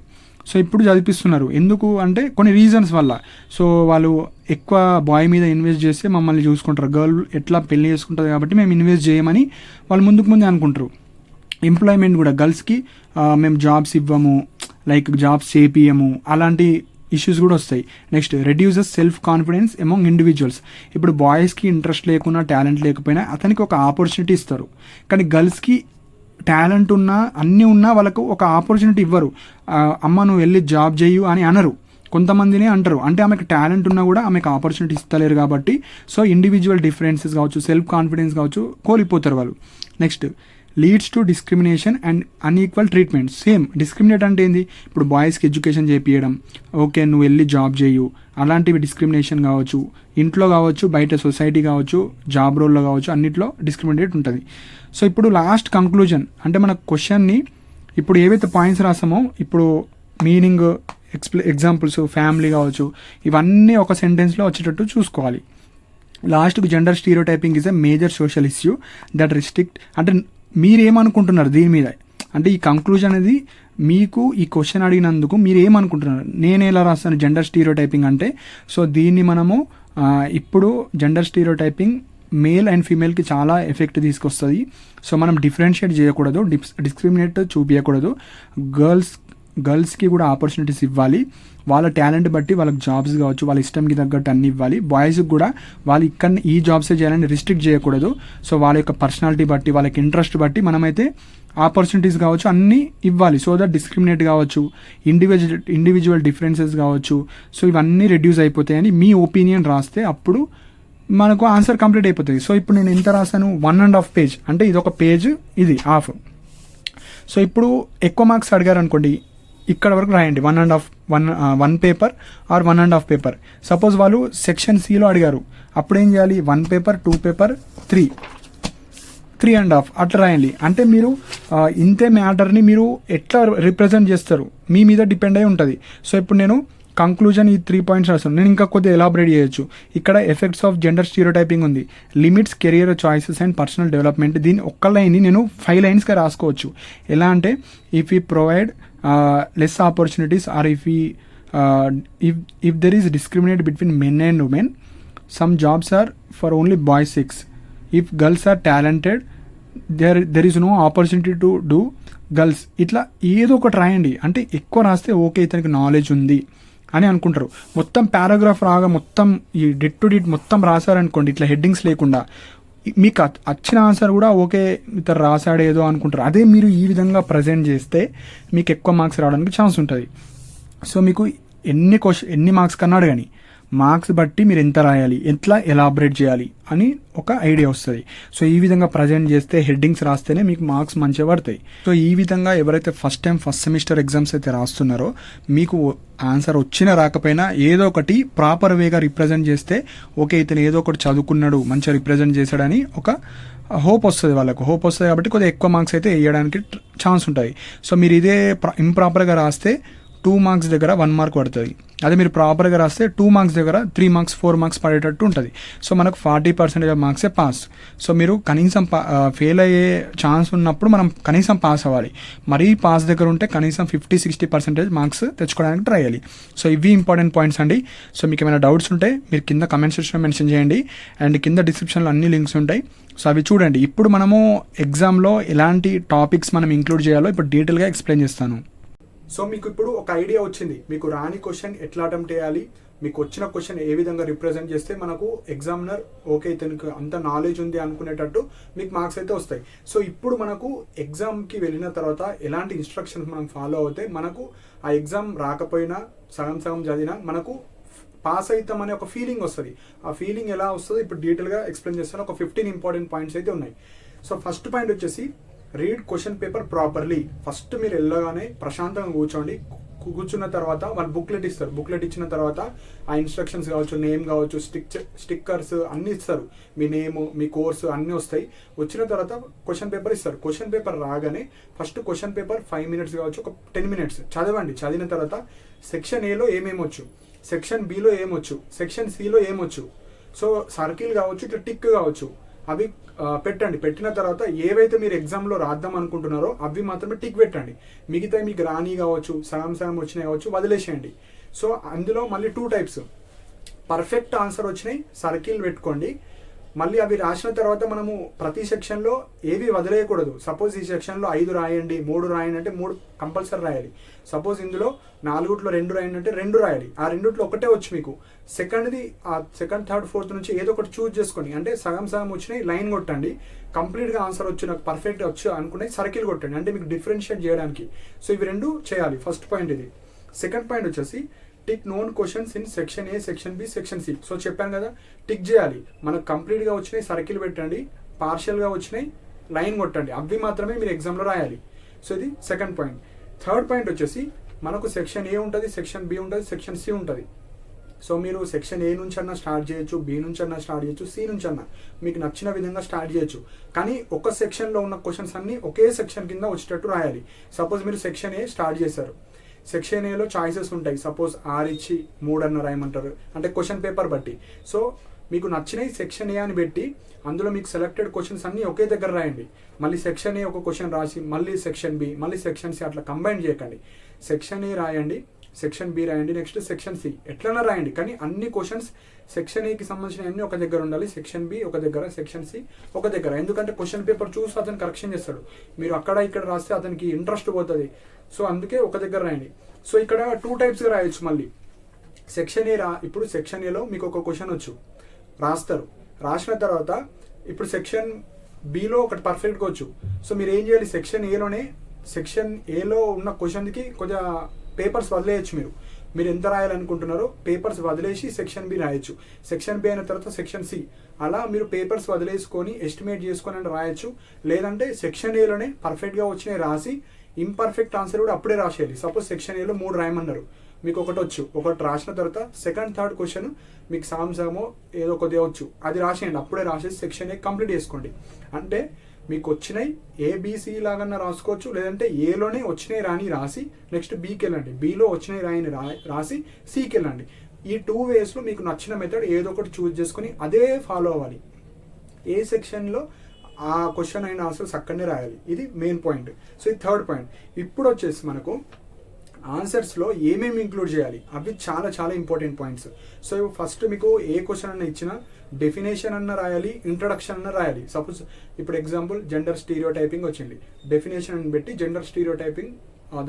సో ఇప్పుడు చదివిస్తున్నారు. ఎందుకు అంటే కొన్ని రీజన్స్ వల్ల. సో వాళ్ళు ఎక్కువ బాయ్ మీద ఇన్వెస్ట్ చేస్తే మమ్మల్ని చూసుకుంటారు, గర్ల్ ఎట్లా పెళ్లి చేసుకుంటుంది కాబట్టి మేము ఇన్వెస్ట్ చేయమని వాళ్ళు ముందే అనుకుంటారు. ఎంప్లాయ్మెంట్ కూడా గర్ల్స్కి మేము జాబ్స్ ఇవ్వము, లైక్ జాబ్స్ చేపియము, అలాంటి ఇష్యూస్ కూడా వస్తాయి. Next reduces self confidence among individuals. ఇప్పుడు బాయ్స్కి ఇంట్రెస్ట్ లేకున్నా, టాలెంట్ లేకపోయినా అతనికి ఒక ఆపర్చునిటీ ఇస్తారు, కానీ గర్ల్స్కి టాలెంట్ ఉన్నా అన్నీ ఉన్నా వాళ్ళకు ఒక ఆపర్చునిటీ ఇవ్వరు. అమ్మ నువ్వు వెళ్ళి జాబ్ చేయు అని అనరు, కొంతమందినే అంటారు. అంటే ఆమెకు టాలెంట్ ఉన్నా కూడా ఆమెకు ఆపర్చునిటీ ఇస్తలేరు కాబట్టి. సో ఇండివిజువల్ డిఫరెన్సెస్ కావచ్చు, సెల్ఫ్ కాన్ఫిడెన్స్ కావచ్చు, కోల్పోతారు వాళ్ళు. Next leads to discrimination and unequal treatment. Same discriminate అంటే ఏంది, ఇప్పుడు బాయ్స్కి ఎడ్యుకేషన్ చేపియడం, ఓకే నువ్వు వెళ్ళి జాబ్ చేయు, అలాంటివి డిస్క్రిమినేషన్ కావచ్చు, ఇంట్లో కావచ్చు, బయట సొసైటీ కావచ్చు, జాబ్ రోల్లో కావచ్చు, అన్నిట్లో డిస్క్రిమినేట్ ఉంటుంది. సో ఇప్పుడు లాస్ట్ కంక్లూజన్ అంటే మన క్వశ్చన్ని ఇప్పుడు ఏవైతే పాయింట్స్ రాసామో, ఇప్పుడు మీనింగ్, ఎగ్జాంపుల్స్, ఫ్యామిలీ కావచ్చు, ఇవన్నీ ఒక సెంటెన్స్లో వచ్చేటట్టు చూసుకోవాలి. లాస్ట్కి gender stereo typing is a major social issue that restrict. అంటే మీరేమనుకుంటున్నారు దీని మీద, అంటే ఈ కంక్లూజన్ అనేది మీకు ఈ క్వశ్చన్ అడిగినందుకు మీరు ఏమనుకుంటున్నారు, నేను ఎలా రాస్తాను జెండర్ స్టీరియో టైపింగ్ అంటే. సో దీన్ని మనము ఇప్పుడు gender stereotyping male and ఫీమేల్కి చాలా ఎఫెక్ట్ తీసుకొస్తుంది. సో మనం డిఫరెన్షియేట్ చేయకూడదు, డిస్క్రిమినేట్ చూపించకూడదు. గర్ల్స్కి కూడా ఆపర్చునిటీస్ ఇవ్వాలి, వాళ్ళ టాలెంట్ బట్టి వాళ్ళకి జాబ్స్ కావచ్చు, వాళ్ళ ఇష్టంకి తగ్గట్టు అన్ని ఇవ్వాలి. బాయ్స్కి కూడా వాళ్ళు ఇక్కడ ఈ జాబ్సే చేయాలని రిస్ట్రిక్ట్ చేయకూడదు. సో వాళ్ళ యొక్క పర్సనాలిటీ బట్టి, వాళ్ళకి ఇంట్రెస్ట్ బట్టి మనమైతే ఆపర్చునిటీస్ కావచ్చు అన్నీ ఇవ్వాలి. సో దట్ డిస్క్రిమినేట్ కావచ్చు, ఇండివిజువల్ డిఫరెన్సెస్ కావచ్చు, సో ఇవన్నీ రెడ్యూస్ అయిపోతాయని మీ ఒపీనియన్ రాస్తే అప్పుడు మనకు ఆన్సర్ కంప్లీట్ అయిపోతుంది. సో ఇప్పుడు నేను ఎంత రాశాను, 1.5 పేజ్, అంటే ఇది ఒక పేజ్, ఇది హాఫ్. సో ఇప్పుడు ఎక్కువ మార్క్స్ అడిగారు అనుకోండి, ఇక్కడ వరకు రాయండి, 1 పేపర్ ఆర్ 1.5 పేపర్. సపోజ్ వాళ్ళు సెక్షన్ సిలో అడిగారు, అప్పుడు ఏం చేయాలి, 1 పేపర్, 2 పేపర్, 3.5 అట్లా రాయండి. అంటే మీరు ఇంతే మ్యాటర్ని మీరు ఎట్లా రిప్రజెంట్ చేస్తారు మీ మీద డిపెండ్ అయి ఉంటుంది. సో ఇప్పుడు నేను కంక్లూజన్ ఈ 3 పాయింట్స్ రాస్తాను, నేను ఇంకా కొద్దిగా ఎలాబరేట్ చేయొచ్చు. ఇక్కడ effects of gender stereotyping ఉంది, limits career choices and personal development. దీని ఒక్క లైన్ని నేను 5 లైన్స్గా రాసుకోవచ్చు. ఎలా అంటే if you provide less opportunities or if there is discriminate between men and women, some jobs are for only boys sex. If girls are talented, there is no opportunity to do girls. ఇట్లా ఏదో ఒకటి రాయండి. అంటే ఎక్కువ రాస్తే okay ఇతనికి knowledge ఉంది అని అనుకుంటారు. మొత్తం పారాగ్రాఫ్ రాగా మొత్తం ఈ డిట్ టు డిట్ మొత్తం రాశారనుకోండి, ఇట్లా హెడ్డింగ్స్ లేకుండా, మీకు వచ్చిన ఆన్సర్ కూడా ఓకే ఇతను రాశాడు ఏదో అనుకుంటారు. అదే మీరు ఈ విధంగా ప్రజెంట్ చేస్తే మీకు ఎక్కువ మార్క్స్ రావడానికి ఛాన్స్ ఉంటుంది. సో మీకు ఎన్ని మార్క్స్ కన్నా అడగని, మార్క్స్ బట్టి మీరు ఎంత రాయాలి, ఎట్లా ఎలాబరేట్ చేయాలి అని ఒక ఐడియా వస్తుంది. సో ఈ విధంగా ప్రజెంట్ చేస్తే, హెడ్డింగ్స్ రాస్తేనే మీకు మార్క్స్ మంచిగా పడతాయి. సో ఈ విధంగా ఎవరైతే ఫస్ట్ సెమిస్టర్ ఎగ్జామ్స్ అయితే రాస్తున్నారో, మీకు ఆన్సర్ వచ్చినా రాకపోయినా ఏదో ఒకటి ప్రాపర్ వేగా రిప్రజెంట్ చేస్తే, ఓకే ఇతను ఏదో ఒకటి చదువుకున్నాడు, మంచిగా రిప్రజెంట్ చేశాడని ఒక హోప్ వస్తుంది, వాళ్ళకు హోప్ వస్తుంది. కాబట్టి కొద్దిగా ఎక్కువ మార్క్స్ అయితే వేయడానికి ఛాన్స్ ఉంటుంది. సో మీరు ఇదే ఇంప్రాపర్గా రాస్తే 2 మార్క్స్ దగ్గర 1 మార్క్ పడుతుంది. అదే మీరు ప్రాపర్గా రాస్తే 2 మార్క్స్ దగ్గర 3 మార్క్స్ 4 మార్క్స్ పడేటట్టు ఉంటుంది. సో మనకు 40% మార్క్సే పాస్. సో మీరు కనీసం ఫెయిల్ అయ్యే ఛాన్స్ ఉన్నప్పుడు మనం కనీసం పాస్ అవ్వాలి. మరీ పాస్ దగ్గర ఉంటే కనీసం 50-60% మార్క్స్ తెచ్చుకోవడానికి ట్రై చేయాలి. సో ఇవి ఇంపార్టెంట్ పాయింట్స్ అండి. సో మీకు ఏమైనా డౌట్స్ ఉంటే మీరు కింద కమెంట్ సెక్షన్లో మెన్షన్ చేయండి, అండ్ కింద డిస్క్రిప్షన్లో అన్ని లింక్స్ ఉంటాయి. సో అవి చూడండి. ఇప్పుడు మనము ఎగ్జామ్లో ఎలాంటి టాపిక్స్ మనం ఇంక్లూడ్ చేయాలో ఇప్పుడు డీటెయిల్గా ఎక్స్ప్లెయిన్ చేస్తాను. సో మీకు ఇప్పుడు ఒక ఐడియా వచ్చింది, మీకు రాని క్వశ్చన్ ఎట్లా అటెంప్ట్ చేయాలి, మీకు వచ్చిన క్వశ్చన్ ఏ విధంగా రిప్రజెంట్ చేస్తే మనకు ఎగ్జామినర్ ఓకే ఇతనికి అంత నాలెడ్జ్ ఉంది అనుకునేటట్టు మీకు మార్క్స్ అయితే వస్తాయి. సో ఇప్పుడు మనకు ఎగ్జామ్కి వెళ్ళిన తర్వాత ఎలాంటి ఇన్స్ట్రక్షన్స్ మనం ఫాలో అవుతే మనకు ఆ ఎగ్జామ్ రాకపోయినా సగం సగం చదివినా మనకు పాస్ అవుతామనే ఒక ఫీలింగ్ వస్తుంది. ఆ ఫీలింగ్ ఎలా వస్తుందో ఇప్పుడు డీటెయిల్గా ఎక్స్ప్లెయిన్ చేస్తాను. ఒక 15 ఇంపార్టెంట్ పాయింట్స్ అయితే ఉన్నాయి. సో ఫస్ట్ పాయింట్ వచ్చేసి read question paper properly. First మీరు వెళ్ళగానే ప్రశాంతంగా కూర్చోండి. కూర్చున్న తర్వాత వాళ్ళు బుక్లెట్ ఇస్తారు. బుక్లెట్ ఇచ్చిన తర్వాత ఆ ఇన్స్ట్రక్షన్స్ కావచ్చు, నేమ్ కావచ్చు, స్టిక్కర్స్ అన్నీ ఇస్తారు. మీ నేమ్, మీ కోర్సు అన్నీ వస్తాయి. వచ్చిన తర్వాత క్వశ్చన్ పేపర్ ఇస్తారు. క్వశ్చన్ పేపర్ రాగానే ఫస్ట్ క్వశ్చన్ పేపర్ 5 minutes కావచ్చు, ఒక 10 minutes చదవండి. చదివిన తర్వాత సెక్షన్ ఏలో ఏమేమి వచ్చు, సెక్షన్ బిలో ఏమొచ్చు, సెక్షన్ సిలో ఏమొచ్చు, సో సర్కిల్ కావచ్చు, ఇట్లా టిక్ కావచ్చు, అవి పెట్టండి. పెట్టిన తర్వాత ఏవైతే మీరు ఎగ్జామ్లో రాద్దాం అనుకుంటున్నారో అవి మాత్రమే టిక్ పెట్టండి. మిగతా మీకు రాని కావచ్చు, సగం సగం వచ్చినాయి కావచ్చు, వదిలేసేయండి. సో అందులో మళ్ళీ 2 types. పర్ఫెక్ట్ ఆన్సర్ వచ్చినాయి సర్కిల్ పెట్టుకోండి. మళ్ళీ అవి రాసిన తర్వాత మనము ప్రతి సెక్షన్లో ఏవి వదిలేయకూడదు. సపోజ్ ఈ సెక్షన్లో 5 రాయండి, 3 రాయండి అంటే 3 కంపల్సరీ రాయాలి. సపోజ్ ఇందులో 4 2 రాయండి అంటే 2 రాయాలి. ఆ 2 ఒకటే వచ్చు మీకు. సెకండ్ది ఆ సెకండ్, థర్డ్, ఫోర్త్ నుంచి ఏదో ఒకటి చూస్ చేసుకోండి. అంటే సగం సగం వచ్చినాయి లైన్ కొట్టండి. కంప్లీట్గా ఆన్సర్ వచ్చి నాకు పర్ఫెక్ట్ వచ్చు అనుకునే సర్కిల్ కొట్టండి. అంటే మీకు డిఫరెన్షియేట్ చేయడానికి. సో ఇవి 2 చేయాలి. ఫస్ట్ పాయింట్ ఇది. సెకండ్ పాయింట్ వచ్చేసి tick known questions in section A, section B, section C. So చెప్పాను కదా, టిక్ చేయాలి. మనకు కంప్లీట్గా వచ్చినాయి సర్కిల్ పెట్టండి, పార్షియల్గా వచ్చినాయి లైన్ కొట్టండి. అవి మాత్రమే మీరు ఎగ్జామ్లో రాయాలి. సో ఇది సెకండ్ పాయింట్. థర్డ్ పాయింట్ వచ్చేసి మనకు సెక్షన్ ఏ ఉంటుంది, సెక్షన్ బి ఉంటుంది, సెక్షన్ సి ఉంటుంది. సో మీరు సెక్షన్ ఏ నుంచి అన్నా స్టార్ట్ చేయొచ్చు, బి నుంచి అన్నా స్టార్ట్ చేయొచ్చు, సి నుంచి అన్నా మీకు నచ్చిన విధంగా స్టార్ట్ చేయొచ్చు. కానీ ఒక సెక్షన్లో ఉన్న క్వశ్చన్స్ అన్నీ ఒకే సెక్షన్ కింద వచ్చేటట్టు రాయాలి. సపోజ్ మీరు సెక్షన్ ఏ స్టార్ట్ చేశారు. సెక్షన్ ఏలో చాయిసెస్ ఉంటాయి. సపోజ్ 6 ఇచ్చి 3 అన్న రాయమంటారు, అంటే క్వశ్చన్ పేపర్ బట్టి. సో మీకు నచ్చినవి సెక్షన్ ఏ అని పెట్టి అందులో మీకు సెలెక్టెడ్ క్వశ్చన్స్ అన్నీ ఒకే దగ్గర రాయండి. మళ్ళీ సెక్షన్ ఏ ఒక క్వశ్చన్ రాసి మళ్ళీ సెక్షన్ బి, మళ్ళీ సెక్షన్ సి అట్లా కంబైన్ చేయకండి. సెక్షన్ ఏ రాయండి, సెక్షన్ బి రాయండి, నెక్స్ట్ సెక్షన్ సి ఎట్లన్నా రాయండి. కానీ అన్ని క్వశ్చన్స్ సెక్షన్ ఏకి సంబంధించిన అన్ని ఒక దగ్గర ఉండాలి, సెక్షన్ బి ఒక దగ్గర, సెక్షన్ సి ఒక దగ్గర. ఎందుకంటే క్వశ్చన్ పేపర్ చూసి అతను కరెక్షన్ చేస్తాడు. మీరు అక్కడ ఇక్కడ రాస్తే అతనికి ఇంట్రెస్ట్ పోతుంది. సో అందుకే ఒక దగ్గర రాయండి. సో ఇక్కడ 2 typesగా రాయొచ్చు. మళ్ళీ సెక్షన్ ఏ ఇప్పుడు సెక్షన్ ఏలో మీకు ఒక క్వశ్చన్ వచ్చు, రాస్తారు. రాసిన తర్వాత ఇప్పుడు సెక్షన్ బిలో ఒకటి పర్ఫెక్ట్గా వచ్చు. సో మీరు ఏం చేయాలి, సెక్షన్ ఏలో ఉన్న క్వశ్చన్కి కొద్దిగా పేపర్స్ వదిలేయచ్చు. మీరు ఎంత రాయాలనుకుంటున్నారో పేపర్స్ వదిలేసి సెక్షన్ బి రాయొచ్చు. సెక్షన్ బి అయిన తర్వాత సెక్షన్ సి, అలా మీరు పేపర్స్ వదిలేసుకొని ఎస్టిమేట్ చేసుకొని అని రాయొచ్చు. లేదంటే సెక్షన్ ఏలోనే పర్ఫెక్ట్గా వచ్చినాయి రాసి ఇంపర్ఫెక్ట్ ఆన్సర్ కూడా అప్పుడే రాసేయాలి. సపోజ్ సెక్షన్ ఏలో 3 రాయమన్నారు, మీకు ఒకటి వచ్చు, ఒకటి రాసిన తర్వాత సెకండ్, థర్డ్ క్వశ్చన్ మీకు సగమో ఏదో కొద్దిగా వచ్చు, అది రాసేయండి. అప్పుడే రాసేసి సెక్షన్ ఏ కంప్లీట్ చేసుకోండి. అంటే మీకు వచ్చినాయి ఏబిసి లాగన్నా రాసుకోవచ్చు, లేదంటే ఏలోనే వచ్చినాయి రాని రాసి నెక్స్ట్ బికి వెళ్ళండి, బిలో వచ్చినాయి రాయని రాసి సికి వెళ్ళండి. ఈ 2 waysలో మీకు నచ్చిన మెథడ్ ఏదో ఒకటి చూస్ చేసుకొని అదే ఫాలో అవ్వాలి. ఏ సెక్షన్లో ఆ క్వశ్చన్ అయిన ఆన్సర్స్ అక్కడనే రాయాలి. ఇది మెయిన్ పాయింట్. సో ఇది థర్డ్ పాయింట్. ఇప్పుడు వచ్చేసి మనకు ఆన్సర్స్లో ఏమేమి ఇంక్లూడ్ చేయాలి అవి చాలా చాలా ఇంపార్టెంట్ పాయింట్స్. సో ఫస్ట్ మీకు ఏ క్వశ్చన్ అన్న ఇచ్చినా డెఫినేషన్ అన్న రాయాలి, ఇంట్రడక్షన్ అన్న రాయాలి. సపోజ్ ఇప్పుడు ఎగ్జాంపుల్ జెండర్ స్టీరియో టైపింగ్ వచ్చింది, డెఫినేషన్ అని పెట్టి జెండర్ స్టీరియో టైపింగ్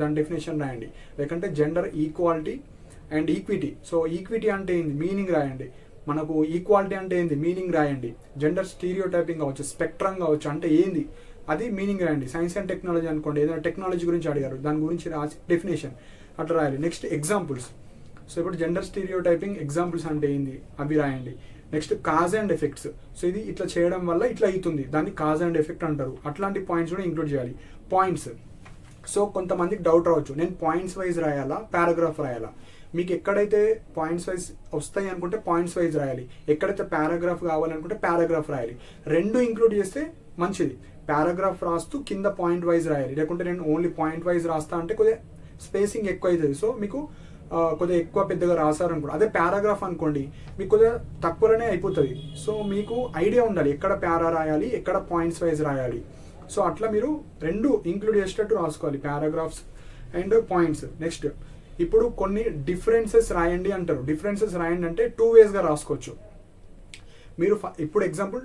దాని డెఫినేషన్ రాయండి. లేకంటే gender equality and equity. So equity అంటే ఏంది మీనింగ్ రాయండి. మనకు ఈక్వాలిటీ అంటే ఏంది మీనింగ్ రాయండి. జెండర్ స్టీరియో టైపింగ్ కావచ్చు, స్పెక్ట్రమ్ కావచ్చు అంటే ఏంది అది మీనింగ్ రాయండి. సైన్స్ అండ్ టెక్నాలజీ అనుకోండి, ఏదైనా టెక్నాలజీ గురించి అడిగారు దాని గురించి రాసి డెఫినేషన్ అట్లా రాయాలి. Next examples. సో ఇప్పుడు జెండర్ స్టీరియో టైపింగ్ ఎగ్జాంపుల్స్ అంటే ఏంది అవి రాయండి. Next cause and effects. So ఇది ఇట్లా చేయడం వల్ల ఇట్లా అవుతుంది, దాన్ని కాజ్ అండ్ ఎఫెక్ట్ అంటారు. అట్లాంటి పాయింట్స్ కూడా ఇంక్లూడ్ చేయాలి. పాయింట్స్. సో కొంతమందికి డౌట్ రావచ్చు, నేను పాయింట్స్ వైజ్ రాయాలా, పారాగ్రాఫ్ రాయాలా? మీకు ఎక్కడైతే పాయింట్స్ వైజ్ వస్తాయి అనుకుంటే పాయింట్స్ వైజ్ రాయాలి, ఎక్కడైతే పారాగ్రాఫ్ కావాలనుకుంటే పారాగ్రాఫ్ రాయాలి. 2 ఇంక్లూడ్ చేస్తే మంచిది. పారాగ్రాఫ్ రాస్తూ కింద పాయింట్ వైజ్ రాయాలి. లేకుంటే నేను ఓన్లీ పాయింట్ వైజ్ రాస్తా అంటే కొద్దిగా స్పేసింగ్ ఎక్కువ అవుతుంది. సో మీకు కొద్దిగా ఎక్కువ పెద్దగా రాసారనుకోండి. అదే పారాగ్రాఫ్ అనుకోండి మీకు కొద్దిగా తక్కువనే అయిపోతుంది. సో మీకు ఐడియా ఉండాలి ఎక్కడ పారా రాయాలి, ఎక్కడ పాయింట్స్ వైజ్ రాయాలి. సో అట్లా మీరు 2 ఇంక్లూడ్ చేసేటట్టు రాసుకోవాలి, పారాగ్రాఫ్స్ అండ్ పాయింట్స్. నెక్స్ట్ ఇప్పుడు కొన్ని డిఫరెన్సెస్ రాయండి అంటారు. డిఫరెన్సెస్ రాయండి అంటే 2 waysగా రాసుకోవచ్చు. మీరు ఇప్పుడు example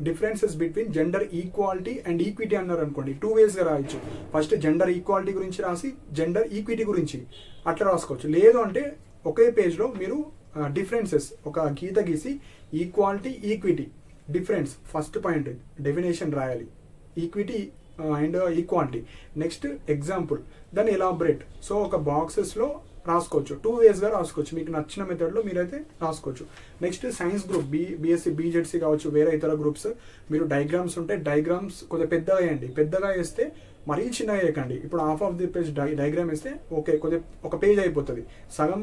differences between gender equality and equity అన్నారు అనుకోండి, 2 waysగా రాయొచ్చు. ఫస్ట్ జెండర్ ఈక్వాలిటీ గురించి రాసి జెండర్ ఈక్విటీ గురించి అట్లా రాసుకోవచ్చు. లేదు అంటే ఒకే పేజ్లో మీరు డిఫరెన్సెస్ ఒక గీత గీసి equality equity difference first point definition రాయాలి, equity and equality. Next example, దాన్ని ఎలాబరేట్. సో ఒక బాక్సెస్లో రాసుకోవచ్చు, 2 వేస్గా రాసుకోవచ్చు, మీకు నచ్చిన మెథడ్లో మీరైతే రాసుకోవచ్చు. Next science group BSc BZC కావచ్చు, వేరే ఇతర గ్రూప్స్ మీరు డయాగ్రామ్స్ ఉంటే డయాగ్రామ్స్ కొద్దిగా పెద్దగా వేయండి. పెద్దగా వేస్తే మరీ చిన్నగా వేయకండి. ఇప్పుడు half of the page diagram వేస్తే ఓకే, కొద్దిగా ఒక పేజ్ అయిపోతుంది. సగం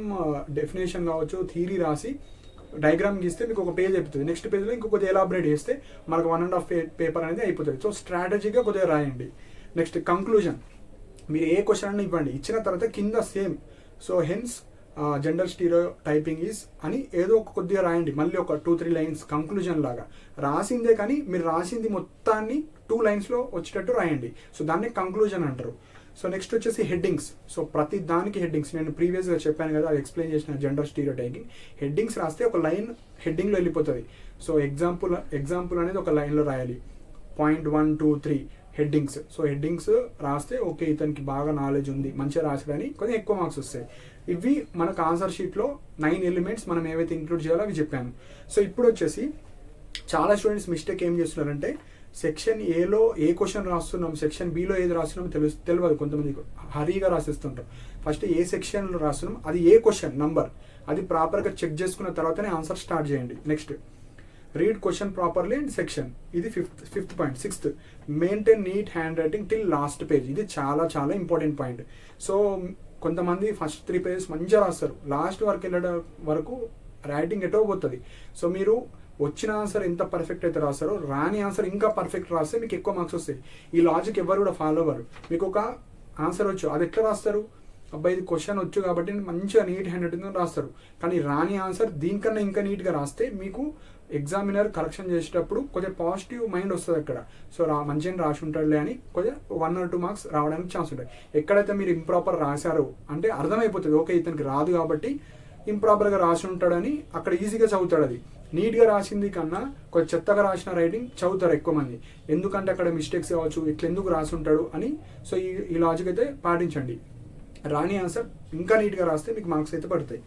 డెఫినేషన్ కావచ్చు థియరీ రాసి డయాగ్రామ్ గీస్తే మీకు ఒక పేజ్ అయిపోతుంది. నెక్స్ట్ పేజ్లో ఇంకొక ఎలాబరేట్ చేస్తే మనకు 1.5 పేపర్ అనేది అయిపోతుంది. సో స్ట్రాటజీగా కొద్దిగా రాయండి. నెక్స్ట్ కంక్లూజన్, మీరు ఏ క్వశ్చన్ అని ఇవ్వండి, ఇచ్చిన తర్వాత కింద same so hence gender stereo typing is అని ఏదో ఒక కొద్దిగా రాయండి. మళ్ళీ ఒక 2-3 లైన్స్ కంక్లూజన్ లాగా రాసిందే, కానీ మీరు రాసింది మొత్తాన్ని 2 లైన్స్లో వచ్చేటట్టు రాయండి. సో దాన్ని కంక్లూజన్ అంటారు. సో నెక్స్ట్ వచ్చేసి హెడ్డింగ్స్. సో ప్రతి దానికి హెడ్డింగ్స్ నేను ప్రీవియస్గా చెప్పాను కదా, అది ఎక్స్ప్లెయిన్ చేసిన జెండర్ స్టీరియో టైపింగ్. హెడ్డింగ్స్ రాస్తే ఒక లైన్ హెడ్డింగ్లో వెళ్ళిపోతుంది. సో ఎగ్జాంపుల్ అనేది ఒక లైన్లో రాయాలి. 1, 2, 3 హెడ్డింగ్స్. సో హెడ్డింగ్స్ రాస్తే ఓకే ఇతనికి బాగా నాలెడ్జ్ ఉంది, మంచిగా రాసాడని కొంచెం ఎక్కువ మార్క్స్ వస్తాయి. ఇవి మనకు ఆన్సర్ షీట్లో 9 ఎలిమెంట్స్ మనం ఏవైతే ఇంక్లూడ్ చేయాలో అవి చెప్పాను. సో ఇప్పుడు వచ్చేసి చాలా స్టూడెంట్స్ మిస్టేక్ ఏం చేస్తున్నారంటే సెక్షన్ ఏలో ఏ క్వశ్చన్ రాస్తున్నాం, సెక్షన్ బిలో ఏది రాస్తున్నాం తెలియదు. కొంతమందికి హరీగా రాసేస్తుంటాం. ఫస్ట్ ఏ సెక్షన్లో రాస్తున్నాం, అది ఏ క్వశ్చన్ నంబర్, అది ప్రాపర్గా చెక్ చేసుకున్న తర్వాతనే ఆన్సర్ స్టార్ట్ చేయండి. Next read question properly and section, ఇది fifth point. Sixth, maintain neat handwriting till last page, ఇది చాలా చాలా ఇంపార్టెంట్ పాయింట్. సో కొంతమంది ఫస్ట్ 3 పేజెస్ మంచిగా రాస్తారు, లాస్ట్ వరకు వెళ్ళడం వరకు రైటింగ్ ఎటో పోతుంది. సో మీరు వచ్చిన ఆన్సర్ ఎంత పర్ఫెక్ట్ అయితే రాస్తారో, రాని ఆన్సర్ ఇంకా పర్ఫెక్ట్ రాస్తే మీకు ఎక్కువ మార్క్స్ వస్తాయి. ఈ లాజిక్ ఎవరు కూడా ఫాలో అవ్వరు. మీకు ఒక ఆన్సర్ వచ్చు, అది ఎట్లా రాస్తారు, అబ్బాయి ఇది క్వశ్చన్ వచ్చు కాబట్టి మంచిగా నీట్ హ్యాండ్ రైటింగ్ రాస్తారు. కానీ రాని ఆన్సర్ దీనికన్నా ఇంకా నీట్గా రాస్తే మీకు ఎగ్జామినర్ కరెక్షన్ చేసేటప్పుడు కొద్దిగా పాజిటివ్ మైండ్ వస్తుంది అక్కడ. సో మంచిగా రాసి ఉంటాడులే అని కొద్దిగా 1 or 2 మార్క్స్ రావడానికి ఛాన్స్ ఉంటాయి. ఎక్కడైతే మీరు ఇంప్రాపర్ రాశారో అంటే అర్థమైపోతుంది, ఓకే ఇతనికి రాదు కాబట్టి ఇంప్రాపర్గా రాసి ఉంటాడని అక్కడ ఈజీగా చదువుతాడు. అది నీట్గా రాసింది కన్నా కొంచెం చెత్తగా రాసిన రైటింగ్ చదువుతారు ఎక్కువ మంది, ఎందుకంటే అక్కడ మిస్టేక్స్ కావచ్చు, ఇట్లా ఎందుకు రాసి ఉంటాడు అని. సో ఈ లాజిక్ అయితే పాటించండి. రాని ఆన్సర్ ఇంకా నీట్గా రాస్తే మీకు మార్క్స్ అయితే పడతాయి.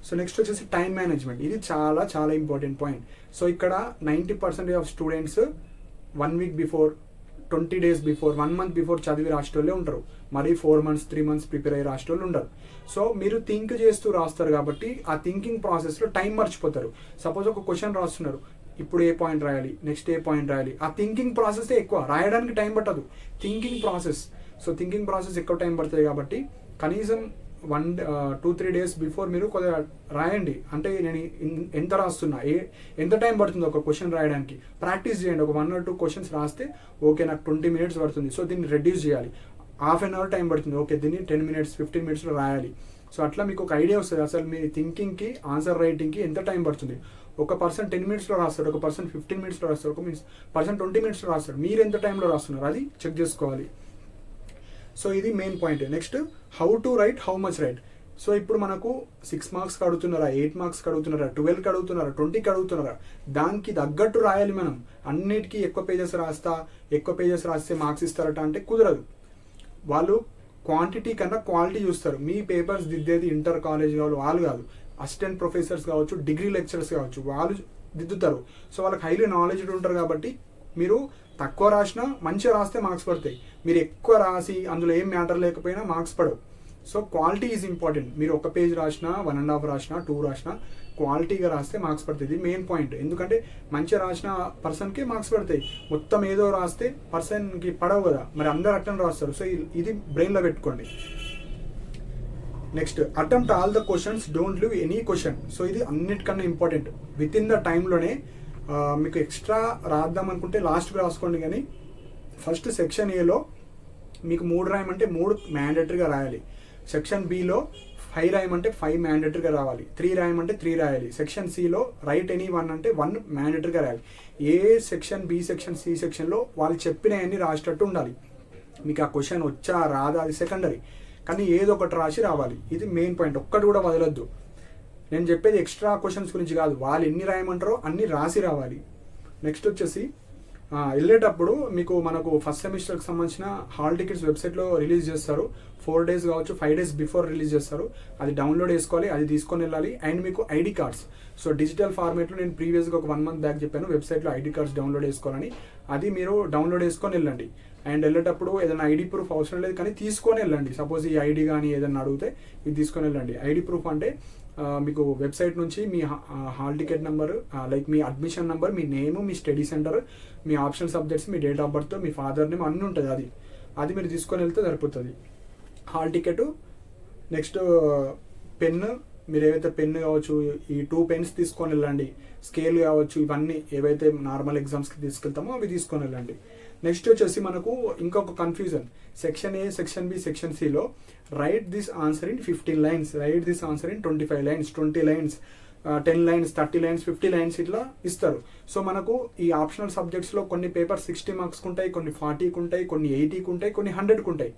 సో నెక్స్ట్ వచ్చేసి టైం మేనేజ్మెంట్, ఇది చాలా చాలా ఇంపార్టెంట్ పాయింట్. సో ఇక్కడ 90% of students 1 week before, 20 days before, 1 month before చదివి రాసేటోళ్ళే ఉంటారు. మరి 4 months 3 months ప్రిపేర్ అయ్యి రాసేటోళ్ళు ఉండరు. సో మీరు థింక్ చేస్తూ రాస్తారు కాబట్టి ఆ థింకింగ్ ప్రాసెస్లో టైం మర్చిపోతారు. సపోజ్ ఒక క్వశ్చన్ రాస్తున్నారు, ఇప్పుడు ఏ పాయింట్ రాయాలి, నెక్స్ట్ ఏ పాయింట్ రాయాలి, ఆ థింకింగ్ ప్రాసెస్ ఎక్కువ, రాయడానికి టైం పట్టదు, thinking process. So thinking process ఎక్కువ టైం పడుతుంది కాబట్టి కనీసం 2-3 days బిఫోర్ మీరు కొద్దిగా రాయండి. అంటే నేను ఎంత రాస్తున్నా, ఎంత టైం పడుతుంది ఒక క్వశ్చన్ రాయడానికి ప్రాక్టీస్ చేయండి. ఒక 1 or 2 questions రాస్తే ఓకే నాకు 20 minutes పడుతుంది, సో దీన్ని రెడ్యూస్ చేయాలి. ½ an hour టైం పడుతుంది, ఓకే దీన్ని 10 minutes 15 minutesలో రాయాలి. సో అట్లా మీకు ఒక ఐడియా వస్తుంది అసలు మీ థింకింగ్కి ఆన్సర్ రైటింగ్కి ఎంత టైం పడుతుంది. ఒక పర్సన్ 10 minutesలో రాస్తాడు, ఒక పర్సన్ 15 minutesలో రాస్తాడు, ఒక పర్సన్ 20 minutesలో రాస్తాడు. మీరు ఎంత టైంలో రాస్తున్నారు అది చెక్ చేసుకోవాలి. సో ఇది main point. Next how to right, how much right. So ఇప్పుడు మనకు 6 marks అడుగుతున్నారా, 8 marks అడుగుతున్నారా, 12 అడుగుతున్నారా, 20 అడుగుతున్నారా, దానికి తగ్గట్టు రాయాలి మనం. అన్నిటికీ ఎక్కువ పేజెస్ రాస్తే మార్క్స్ ఇస్తారట అంటే కుదరదు. వాళ్ళు క్వాంటిటీ కన్నా క్వాలిటీ చూస్తారు. మీ పేపర్స్ దిద్దేది ఇంటర్ కాలేజ్ వాళ్ళు కాదు, అసిస్టెంట్ ప్రొఫెసర్స్ కావచ్చు, డిగ్రీ లెక్చరర్స్ కావచ్చు, వాళ్ళు దిద్దుతారు. సో వాళ్ళకి హైలీ నాలెడ్జ్ ఉంటారు కాబట్టి మీరు తక్కువ రాసినా మంచిగా రాస్తే మార్క్స్ పడతాయి. మీరు ఎక్కువ రాసి అందులో ఏం మ్యాటర్ లేకపోయినా మార్క్స్ పడవు. So quality is important. మీరు ఒక పేజ్ రాసినా, 1.5 రాసినా, 2 రాసినా క్వాలిటీగా రాస్తే మార్క్స్ పడుతుంది. ఇది మెయిన్ పాయింట్. ఎందుకంటే మంచిగా రాసిన పర్సన్కి మార్క్స్ పడతాయి, మొత్తం ఏదో రాస్తే పర్సన్కి పడవు కదా, మరి అందరు అటెంప్ట్ రాస్తారు. సో ఇది బ్రెయిన్లో పెట్టుకోండి. Next attempt all the questions, don't leave any question. So ఇది అన్నిటికన్నా ఇంపార్టెంట్. విత్ ఇన్ ద టైంలోనే మీకు ఎక్స్ట్రా రాద్దాం అనుకుంటే లాస్ట్కి రాసుకోండి, కానీ ఫస్ట్ సెక్షన్ ఏలో మీకు 3 రాయమంటే 3 మ్యాండేటరీగా రాయాలి. సెక్షన్ బిలో 5 రాయమంటే 5 మ్యాండేటరీగా రావాలి. 3 రాయమంటే 3 రాయాలి. సెక్షన్ సిలో రైట్ ఎనీ 1 అంటే 1 మ్యాండేటరీగా రాయాలి. ఏ సెక్షన్, బి సెక్షన్, సి సెక్షన్లో వాళ్ళు చెప్పినవన్నీ రాసేటట్టు ఉండాలి. మీకు ఆ క్వశ్చన్ వచ్చా రాదా అది సెకండరీ, కానీ ఏదో ఒకటి రాసి రావాలి. ఇది మెయిన్ పాయింట్. ఒక్కటి కూడా వదలొద్దు. నేను చెప్పేది ఎక్స్ట్రా క్వశ్చన్స్ గురించి కాదు, వాళ్ళు ఎన్ని రాయమంటారో అన్ని రాసి రావాలి. నెక్స్ట్ వచ్చేసి వెళ్ళేటప్పుడు మీకు మనకు ఫస్ట్ సెమిస్టర్కి సంబంధించిన హాల్ టికెట్స్ వెబ్సైట్లో రిలీజ్ చేస్తారు. 4 days కావచ్చు, 5 days బిఫోర్ రిలీజ్ చేస్తారు. అది డౌన్లోడ్ చేసుకోవాలి, అది తీసుకొని వెళ్ళాలి. అండ్ మీకు ఐడి కార్డ్స్, సో డిజిటల్ ఫార్మేట్లో నేను ప్రీవియస్గా ఒక 1 month బ్యాక్ చెప్పాను వెబ్సైట్లో ఐడి కార్డ్స్ డౌన్లోడ్ చేసుకోవాలని. అది మీరు డౌన్లోడ్ చేసుకొని వెళ్ళండి. అండ్ వెళ్ళేటప్పుడు ఏదైనా ఐడి ప్రూఫ్ అవసరం లేదు, కానీ తీసుకొని వెళ్ళండి. సపోజ్ ఈ ఐడి కానీ ఏదైనా అడిగితే ఇది తీసుకొని వెళ్ళండి. ఐడి ప్రూఫ్ అంటే మీకు వెబ్సైట్ నుంచి మీ హాల్ టికెట్ నెంబర్, లైక్ మీ అడ్మిషన్ నెంబర్, మీ నేమ్, మీ స్టడీ సెంటర్, మీ ఆప్షనల్ సబ్జెక్ట్స్, మీ డేట్ ఆఫ్ బర్త్, మీ ఫాదర్ నేమ్ అన్నీ ఉంటుంది. అది మీరు తీసుకొని వెళ్తే సరిపోతుంది. హాల్ టికెట్, నెక్స్ట్ పెన్, మీరు ఏవైతే పెన్ కావచ్చు, ఈ 2 pens తీసుకొని వెళ్ళండి. స్కేల్ కావచ్చు, ఇవన్నీ ఏవైతే నార్మల్ ఎగ్జామ్స్కి తీసుకెళ్తామో అవి తీసుకొని వెళ్ళండి. నెక్స్ట్ వచ్చేసి మనకు ఇంకొక confusion, section A, section B, section సిలో right this answer in 15 lines, right this answer in 25 lines, 20 lines, 10 lines, 30 lines, 50 lines ఇట్లా ఇస్తారు. సో మనకు ఈ ఆప్షనల్ సబ్జెక్ట్స్లో కొన్ని పేపర్ 60 marks ఉంటాయి, కొన్ని 40కి ఉంటాయి, కొన్ని 80కి ఉంటాయి, కొన్ని 100కి ఉంటాయి.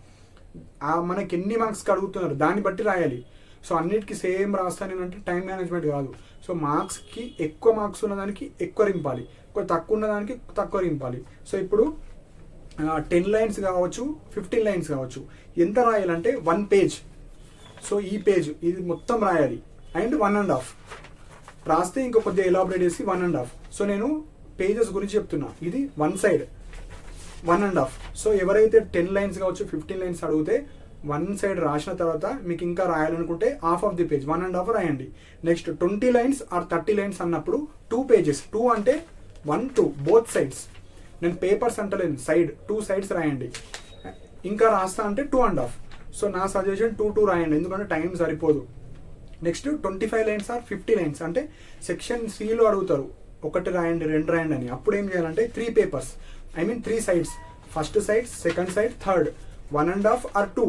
మనకి ఎన్ని మార్క్స్కి అడుగుతున్నారు దాన్ని బట్టి రాయాలి. సో అన్నిటికీ సేమ్ రాస్తానంటే టైం మేనేజ్మెంట్ కాదు. సో మార్క్స్కి ఎక్కువ మార్క్స్ ఉన్నదానికి ఎక్కువ రింపాలి, కొంచెం తక్కువ ఉన్నదానికి తక్కువ రింపాలి. సో ఇప్పుడు 10 lines కావచ్చు, 15 lines కావచ్చు, ఎంత రాయాలంటే 1 page. సో ఈ పేజ్ ఇది మొత్తం రాయాలి. అండ్ 1.5 రాస్తే ఇంకో కొద్దిగా ఎలాబరేట్ చేసి 1.5. సో నేను పేజెస్ గురించి చెప్తున్నా. ఇది 1 side 1.5. సో ఎవరైతే 10 lines కావచ్చు, 15 lines అడిగితే 1 side రాసిన తర్వాత మీకు ఇంకా రాయాలనుకుంటే హాఫ్ ఆఫ్ ది పేజ్ 1.5 రాయండి. నెక్స్ట్ 20 lines ఆర్ 30 lines అన్నప్పుడు 2 pages, 2 అంటే 1, 2 బోత్ సైడ్స్. నేను పేపర్స్ అంటలేను, సైడ్ 2 sides రాయండి. ఇంకా రాస్తా అంటే 2.5. సో నా సజెషన్ 2 రాయండి, ఎందుకంటే టైం సరిపోదు. నెక్స్ట్ 25 lines ఆర్ 50 lines అంటే సెక్షన్ సిలో అడుగుతారు 1 రాయండి, 2 రాయండి అని. అప్పుడు ఏం చేయాలంటే 3 papers, I mean 3 sides, first side, second side, third, 1.5 or 2.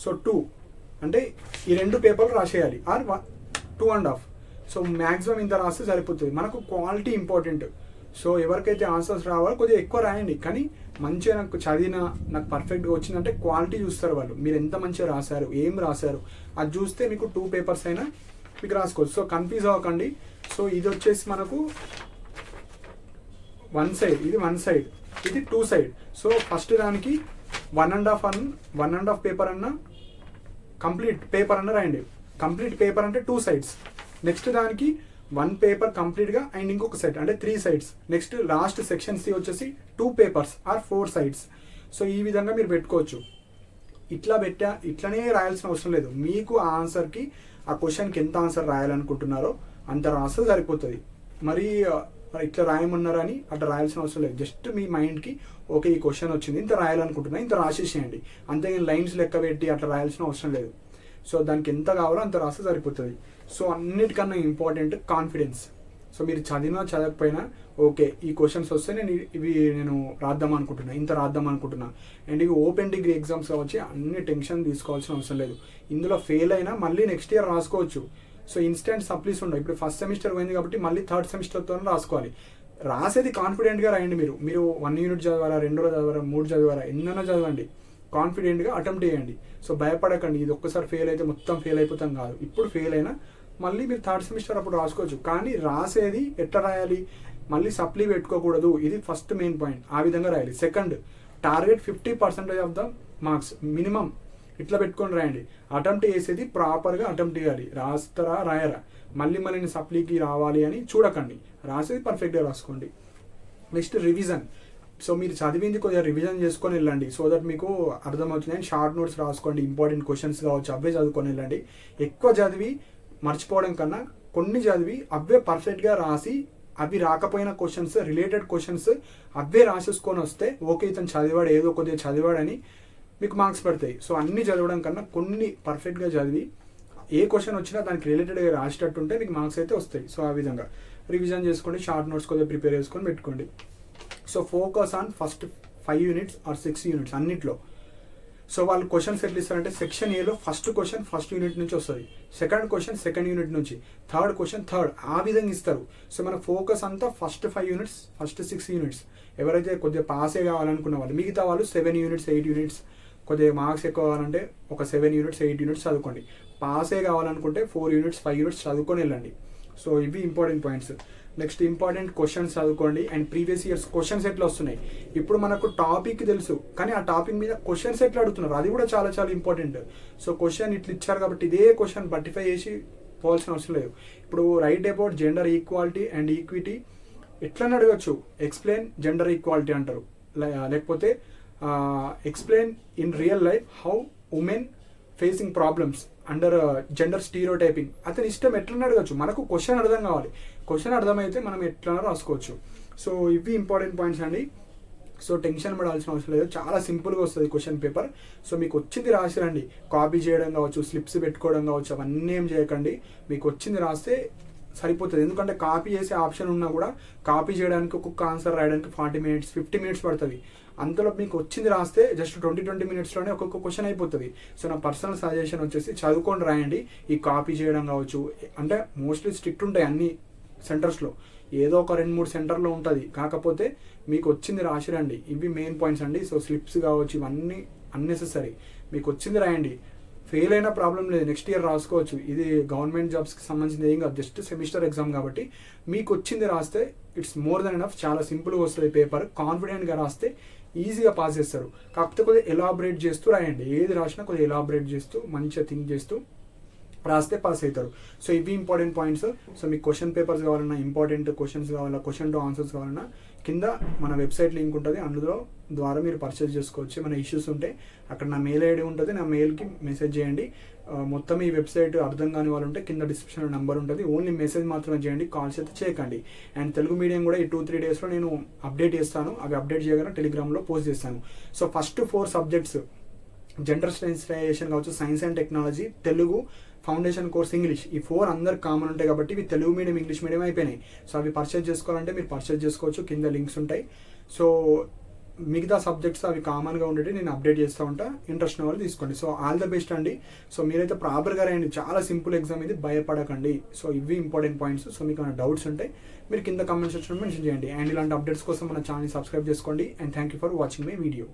So 2 అంటే ఈ 2 పేపర్లు రాసేయాలి, ఆర్ 2.5. సో మ్యాక్సిమం ఇంత రాస్తే సరిపోతుంది. మనకు క్వాలిటీ ఇంపార్టెంట్. సో ఎవరికైతే ఆన్సర్స్ రావాలో కొద్దిగా ఎక్కువ రాయండి, కానీ మంచిగా నాకు చదివిన, నాకు పర్ఫెక్ట్గా వచ్చిందంటే క్వాలిటీ చూస్తారు వాళ్ళు. మీరు ఎంత మంచిగా రాశారు, ఏం రాశారు అది చూస్తే మీకు 2 papers అయినా మీకు రాసుకోవచ్చు. సో కన్ఫ్యూజ్ అవ్వకండి. సో ఇది వచ్చేసి మనకు 1 side, ఇది 1 side, ఇది 2 side. సో ఫస్ట్ దానికి 1.5 పేపర్ అన్న, కంప్లీట్ పేపర్ అన్న రాయండి. కంప్లీట్ పేపర్ అంటే 2 sides. నెక్స్ట్ దానికి 1 paper కంప్లీట్గా అండ్ ఇంకొక సైడ్ అంటే 3 sides. Next last section C వచ్చేసి 2 papers ఆర్ 4 sides. సో ఈ విధంగా మీరు పెట్టుకోవచ్చు. ఇట్లనే రాయాల్సిన అవసరం లేదు. మీకు ఆ ఆన్సర్కి, ఆ క్వశ్చన్కి ఎంత ఆన్సర్ రాయాలనుకుంటున్నారో అంత రాస్తే సరిపోతుంది. మరి ఇట్లా రాయమన్నారని అట్లా రాయాల్సిన అవసరం లేదు. జస్ట్ మీ మైండ్కి ఓకే ఈ క్వశ్చన్ వచ్చింది, ఇంత రాయాలనుకుంటున్నా, ఇంత రాసేసేయండి అంతే. లైన్స్ లెక్క పెట్టి అట్లా రాయాల్సిన అవసరం లేదు. సో దానికి ఎంత కావాలో అంత రాస్తే సరిపోతుంది. సో అన్నిటికన్నా ఇంపార్టెంట్ కాన్ఫిడెన్స్. సో మీరు చదివినా చదవకపోయినా ఓకే ఈ క్వశ్చన్స్ వస్తే నేను రాద్దాం అనుకుంటున్నా, ఇంత రాద్దాం అనుకుంటున్నా. అండ్ ఇవి ఓపెన్ డిగ్రీ ఎగ్జామ్స్ కావచ్చు, అన్ని టెన్షన్ తీసుకోవాల్సిన అవసరం లేదు. ఇందులో ఫెయిల్ అయినా మళ్ళీ నెక్స్ట్ ఇయర్ రాసుకోవచ్చు. సో ఇన్స్టెంట్ సప్లీస్ ఉండవు. ఇప్పుడు ఫస్ట్ సెమిస్టర్ పోయింది కాబట్టి మళ్ళీ థర్డ్ సెమిస్టర్తో రాసుకోవాలి. రాసేది కాన్ఫిడెంట్గా రాయండి. మీరు 1 unit చదవాలా, 2 చదవాలా, 3 చదవాలా, ఎన్నైనా చదవండి. కాన్ఫిడెంట్గా అటెంప్ట్ చేయండి. సో భయపడకండి, ఇది ఒక్కసారి ఫెయిల్ అయితే మొత్తం ఫెయిల్ అయిపోతాం కాదు. ఇప్పుడు ఫెయిల్ అయినా మళ్ళీ మీరు థర్డ్ సెమిస్టర్ అప్పుడు రాసుకోవచ్చు. కానీ రాసేది ఎట్లా రాయాలి, మళ్ళీ సప్లీ పెట్టుకోకూడదు. ఇది ఫస్ట్ మెయిన్ పాయింట్. ఆ విధంగా రాయాలి. Second, target 50% of the marks minimum ఇట్లా పెట్టుకొని రాయండి. అటెంప్ట్ చేసేది ప్రాపర్గా అటెంప్ట్ చేయాలి. రాస్తారా రాయరా, మళ్ళీ సప్లీకి రావాలి అని చూడకండి. రాసేది పర్ఫెక్ట్గా రాసుకోండి. Next revision. సో మీరు చదివింది కొద్దిగా రివిజన్ చేసుకొని వెళ్ళండి. సో దట్ మీకు అర్థమవుతుంది. అండ్ షార్ట్ నోట్స్ రాసుకోండి. ఇంపార్టెంట్ క్వశ్చన్స్ కావచ్చు, అవే చదువుకొని వెళ్ళండి. ఎక్కువ చదివి మర్చిపోవడం కన్నా కొన్ని చదివి అవే పర్ఫెక్ట్గా రాసి, అవి రాకపోయిన క్వశ్చన్స్, రిలేటెడ్ క్వశ్చన్స్ అవే రాసేసుకొని వస్తే ఓకే ఇతను చదివాడు, ఏదో కొద్దిగా చదివాడని మీకు మార్క్స్ పడతాయి. సో అన్ని చదవడం కన్నా కొన్ని పర్ఫెక్ట్గా చదివి ఏ క్వశ్చన్ వచ్చినా దానికి రిలేటెడ్గా రాసేటట్టు ఉంటే మీకు మార్క్స్ అయితే వస్తాయి. సో ఆ విధంగా రివిజన్ చేసుకోండి. షార్ట్ నోట్స్ కొద్దిగా ప్రిపేర్ చేసుకొని పెట్టుకోండి. So focus on first 5 units or 6 units అన్నిట్లో. సో వాళ్ళు క్వశ్చన్స్ ఎట్లా ఇస్తారంటే సెక్షన్ ఏలో ఫస్ట్ క్వశ్చన్ ఫస్ట్ యూనిట్ నుంచి వస్తుంది, సెకండ్ క్వశ్చన్ సెకండ్ యూనిట్ నుంచి, థర్డ్ క్వశ్చన్ థర్డ్, ఆ విధంగా ఇస్తారు. సో మన ఫోకస్ అంతా ఫస్ట్ 5 units, ఫస్ట్ 6 units. ఎవరైతే కొద్దిగా పాసే కావాలనుకున్న వాళ్ళు, మిగతా వాళ్ళు 7 units 8 units, కొద్దిగా మార్క్స్ ఎక్కువ కావాలంటే ఒక 7 units 8 units చదువుకోండి. పాసే కావాలనుకుంటే 4 units 5 units చదువుకొని వెళ్ళండి. సో ఇవి important points. Next important questions చదువుకోండి. అండ్ ప్రీవియస్ ఇయర్స్ క్వశ్చన్స్ ఎట్లా వస్తున్నాయి. ఇప్పుడు మనకు టాపిక్ తెలుసు, కానీ ఆ టాపిక్ మీద క్వశ్చన్స్ ఎట్లా అడుగుతున్నారు అది కూడా చాలా చాలా ఇంపార్టెంట్. సో క్వశ్చన్ ఇట్లా ఇచ్చారు కాబట్టి ఇదే క్వశ్చన్ బట్టిఫై చేసి పోవాల్సిన అవసరం లేదు. ఇప్పుడు right about gender equality and equity ఎట్లా అడగచ్చు, ఎక్స్ప్లెయిన్ జెండర్ ఈక్వాలిటీ అంటారు, లేకపోతే explain in real life how women facing problems under gender stereotyping. అతని ఇష్టం ఎట్లా అడగచ్చు, మనకు క్వశ్చన్ అర్థం కావాలి. క్వశ్చన్ అర్థమైతే మనం ఎట్లా రాసుకోవచ్చు. సో ఇవి ఇంపార్టెంట్ పాయింట్స్ అండి. సో టెన్షన్ పడాల్సిన అవసరం లేదు, చాలా సింపుల్గా వస్తుంది క్వశ్చన్ పేపర్. సో మీకు వచ్చింది రాసిరండి, కాపీ చేయడం కావచ్చు, స్లిప్స్ పెట్టుకోవడం కావచ్చు, అవన్నీ ఏం చేయకండి. మీకు వచ్చింది రాస్తే సరిపోతుంది. ఎందుకంటే కాపీ చేసే ఆప్షన్ ఉన్నా కూడా కాపీ చేయడానికి ఒక్కొక్క ఆన్సర్ రాయడానికి 40 minutes 50 minutes పడుతుంది. అంతలో మీకు వచ్చింది రాస్తే జస్ట్ 20 minutesలోనే ఒక్కొక్క క్వశ్చన్ అయిపోతుంది. సో నా పర్సనల్ సజెషన్ వచ్చేసి చదువుకొని రాయండి. ఈ కాపీ చేయడం కావచ్చు, అంటే మోస్ట్లీ స్ట్రిక్ట్ ఉంటాయి అన్ని సెంటర్స్లో, ఏదో ఒక 2-3 సెంటర్లో ఉంటుంది. కాకపోతే మీకు వచ్చింది రాసిరండి, ఇవి మెయిన్ పాయింట్స్ అండి. సో స్లిప్స్ కావచ్చు, ఇవన్నీ అన్నెసెసరీ. మీకు వచ్చింది రాయండి, ఫెయిల్ అయినా ప్రాబ్లం లేదు, నెక్స్ట్ ఇయర్ రాసుకోవచ్చు. ఇది గవర్నమెంట్ జాబ్స్కి సంబంధించింది ఏం కాదు, జస్ట్ సెమిస్టర్ ఎగ్జామ్ కాబట్టి మీకు వచ్చింది రాస్తే ఇట్స్ మోర్ దెన్ ఎనఫ్. చాలా సింపుల్గా వస్తుంది పేపర్, కాన్ఫిడెంట్గా రాస్తే ఈజీగా పాస్ చేస్తారు. కాకపోతే కొద్దిగా ఎలాబరేట్ చేస్తూ రాయండి, ఏది రాసినా కొద్దిగా ఎలాబరేట్ చేస్తూ మంచిగా థింక్ చేస్తూ రాస్తే పాస్ అవుతారు. సో ఇవి ఇంపార్టెంట్ పాయింట్స్. సో మీకు క్వశ్చన్ పేపర్స్ కావాలన్నా, ఇంపార్టెంట్ క్వశ్చన్స్ కావాలన్నా, క్వశ్చన్ టు ఆన్సర్స్ కావాలన్నా కింద మన వెబ్సైట్ లింక్ ఉంటుంది, అందులో ద్వారా మీరు పర్చేస్ చేసుకోవచ్చు. మన ఇష్యూస్ ఉంటే అక్కడ నా మెయిల్ ఐడి ఉంటుంది, నా మెయిల్కి మెసేజ్ చేయండి. మొత్తం ఈ వెబ్సైట్ అర్థం కాని వాళ్ళు ఉంటే కింద డిస్క్రిప్షన్లో నెంబర్ ఉంటుంది, ఓన్లీ మెసేజ్ మాత్రమే చేయండి, కాల్స్ అయితే చేయకండి. అండ్ తెలుగు మీడియం కూడా ఈ 2-3 డేస్లో నేను అప్డేట్ చేస్తాను. అవి అప్డేట్ చేయగానే టెలిగ్రామ్లో పోస్ట్ చేస్తాను. So first 4 subjects gender sensitization కావచ్చు, science and technology, Telugu, foundation course English, ఈ 4 అందరికి కామన్ ఉంటాయి కాబట్టి ఇవి తెలుగు మీడియం ఇంగ్లీష్ మీడియం అయిపోయినాయి. సో అవి పర్చేజ్ చేసుకోవాలంటే మీరు పర్చేజ్ చేసుకోవచ్చు, కింద లింక్స్ ఉంటాయి. సో మిగతా సబ్జెక్ట్స్ అవి కామన్గా ఉండేవి నేను అప్డేట్ చేస్తూ ఉంటా, ఇంట్రెస్ట్ ఉన్న వాళ్ళు తీసుకోండి. సో ఆల్ ద బెస్ట్ అండి. సో మీరైతే ప్రాపర్గా రాయండి, చాలా సింపుల్ ఎగ్జామ్ ఇది, భయపడకండి. సో ఇవి ఇంపార్టెంట్ పాయింట్స్. సో మీకు ఏమైనా డౌట్స్ ఉంటే మీరు కింద కామెంట్ సెక్షన్లో మెన్షన్ చేయండి. అండ్ ఇలాంటి అప్డేట్స్ కోసం మన ఛానల్ సబ్స్క్రైబ్ చేసుకోండి. And thank you for watching my video.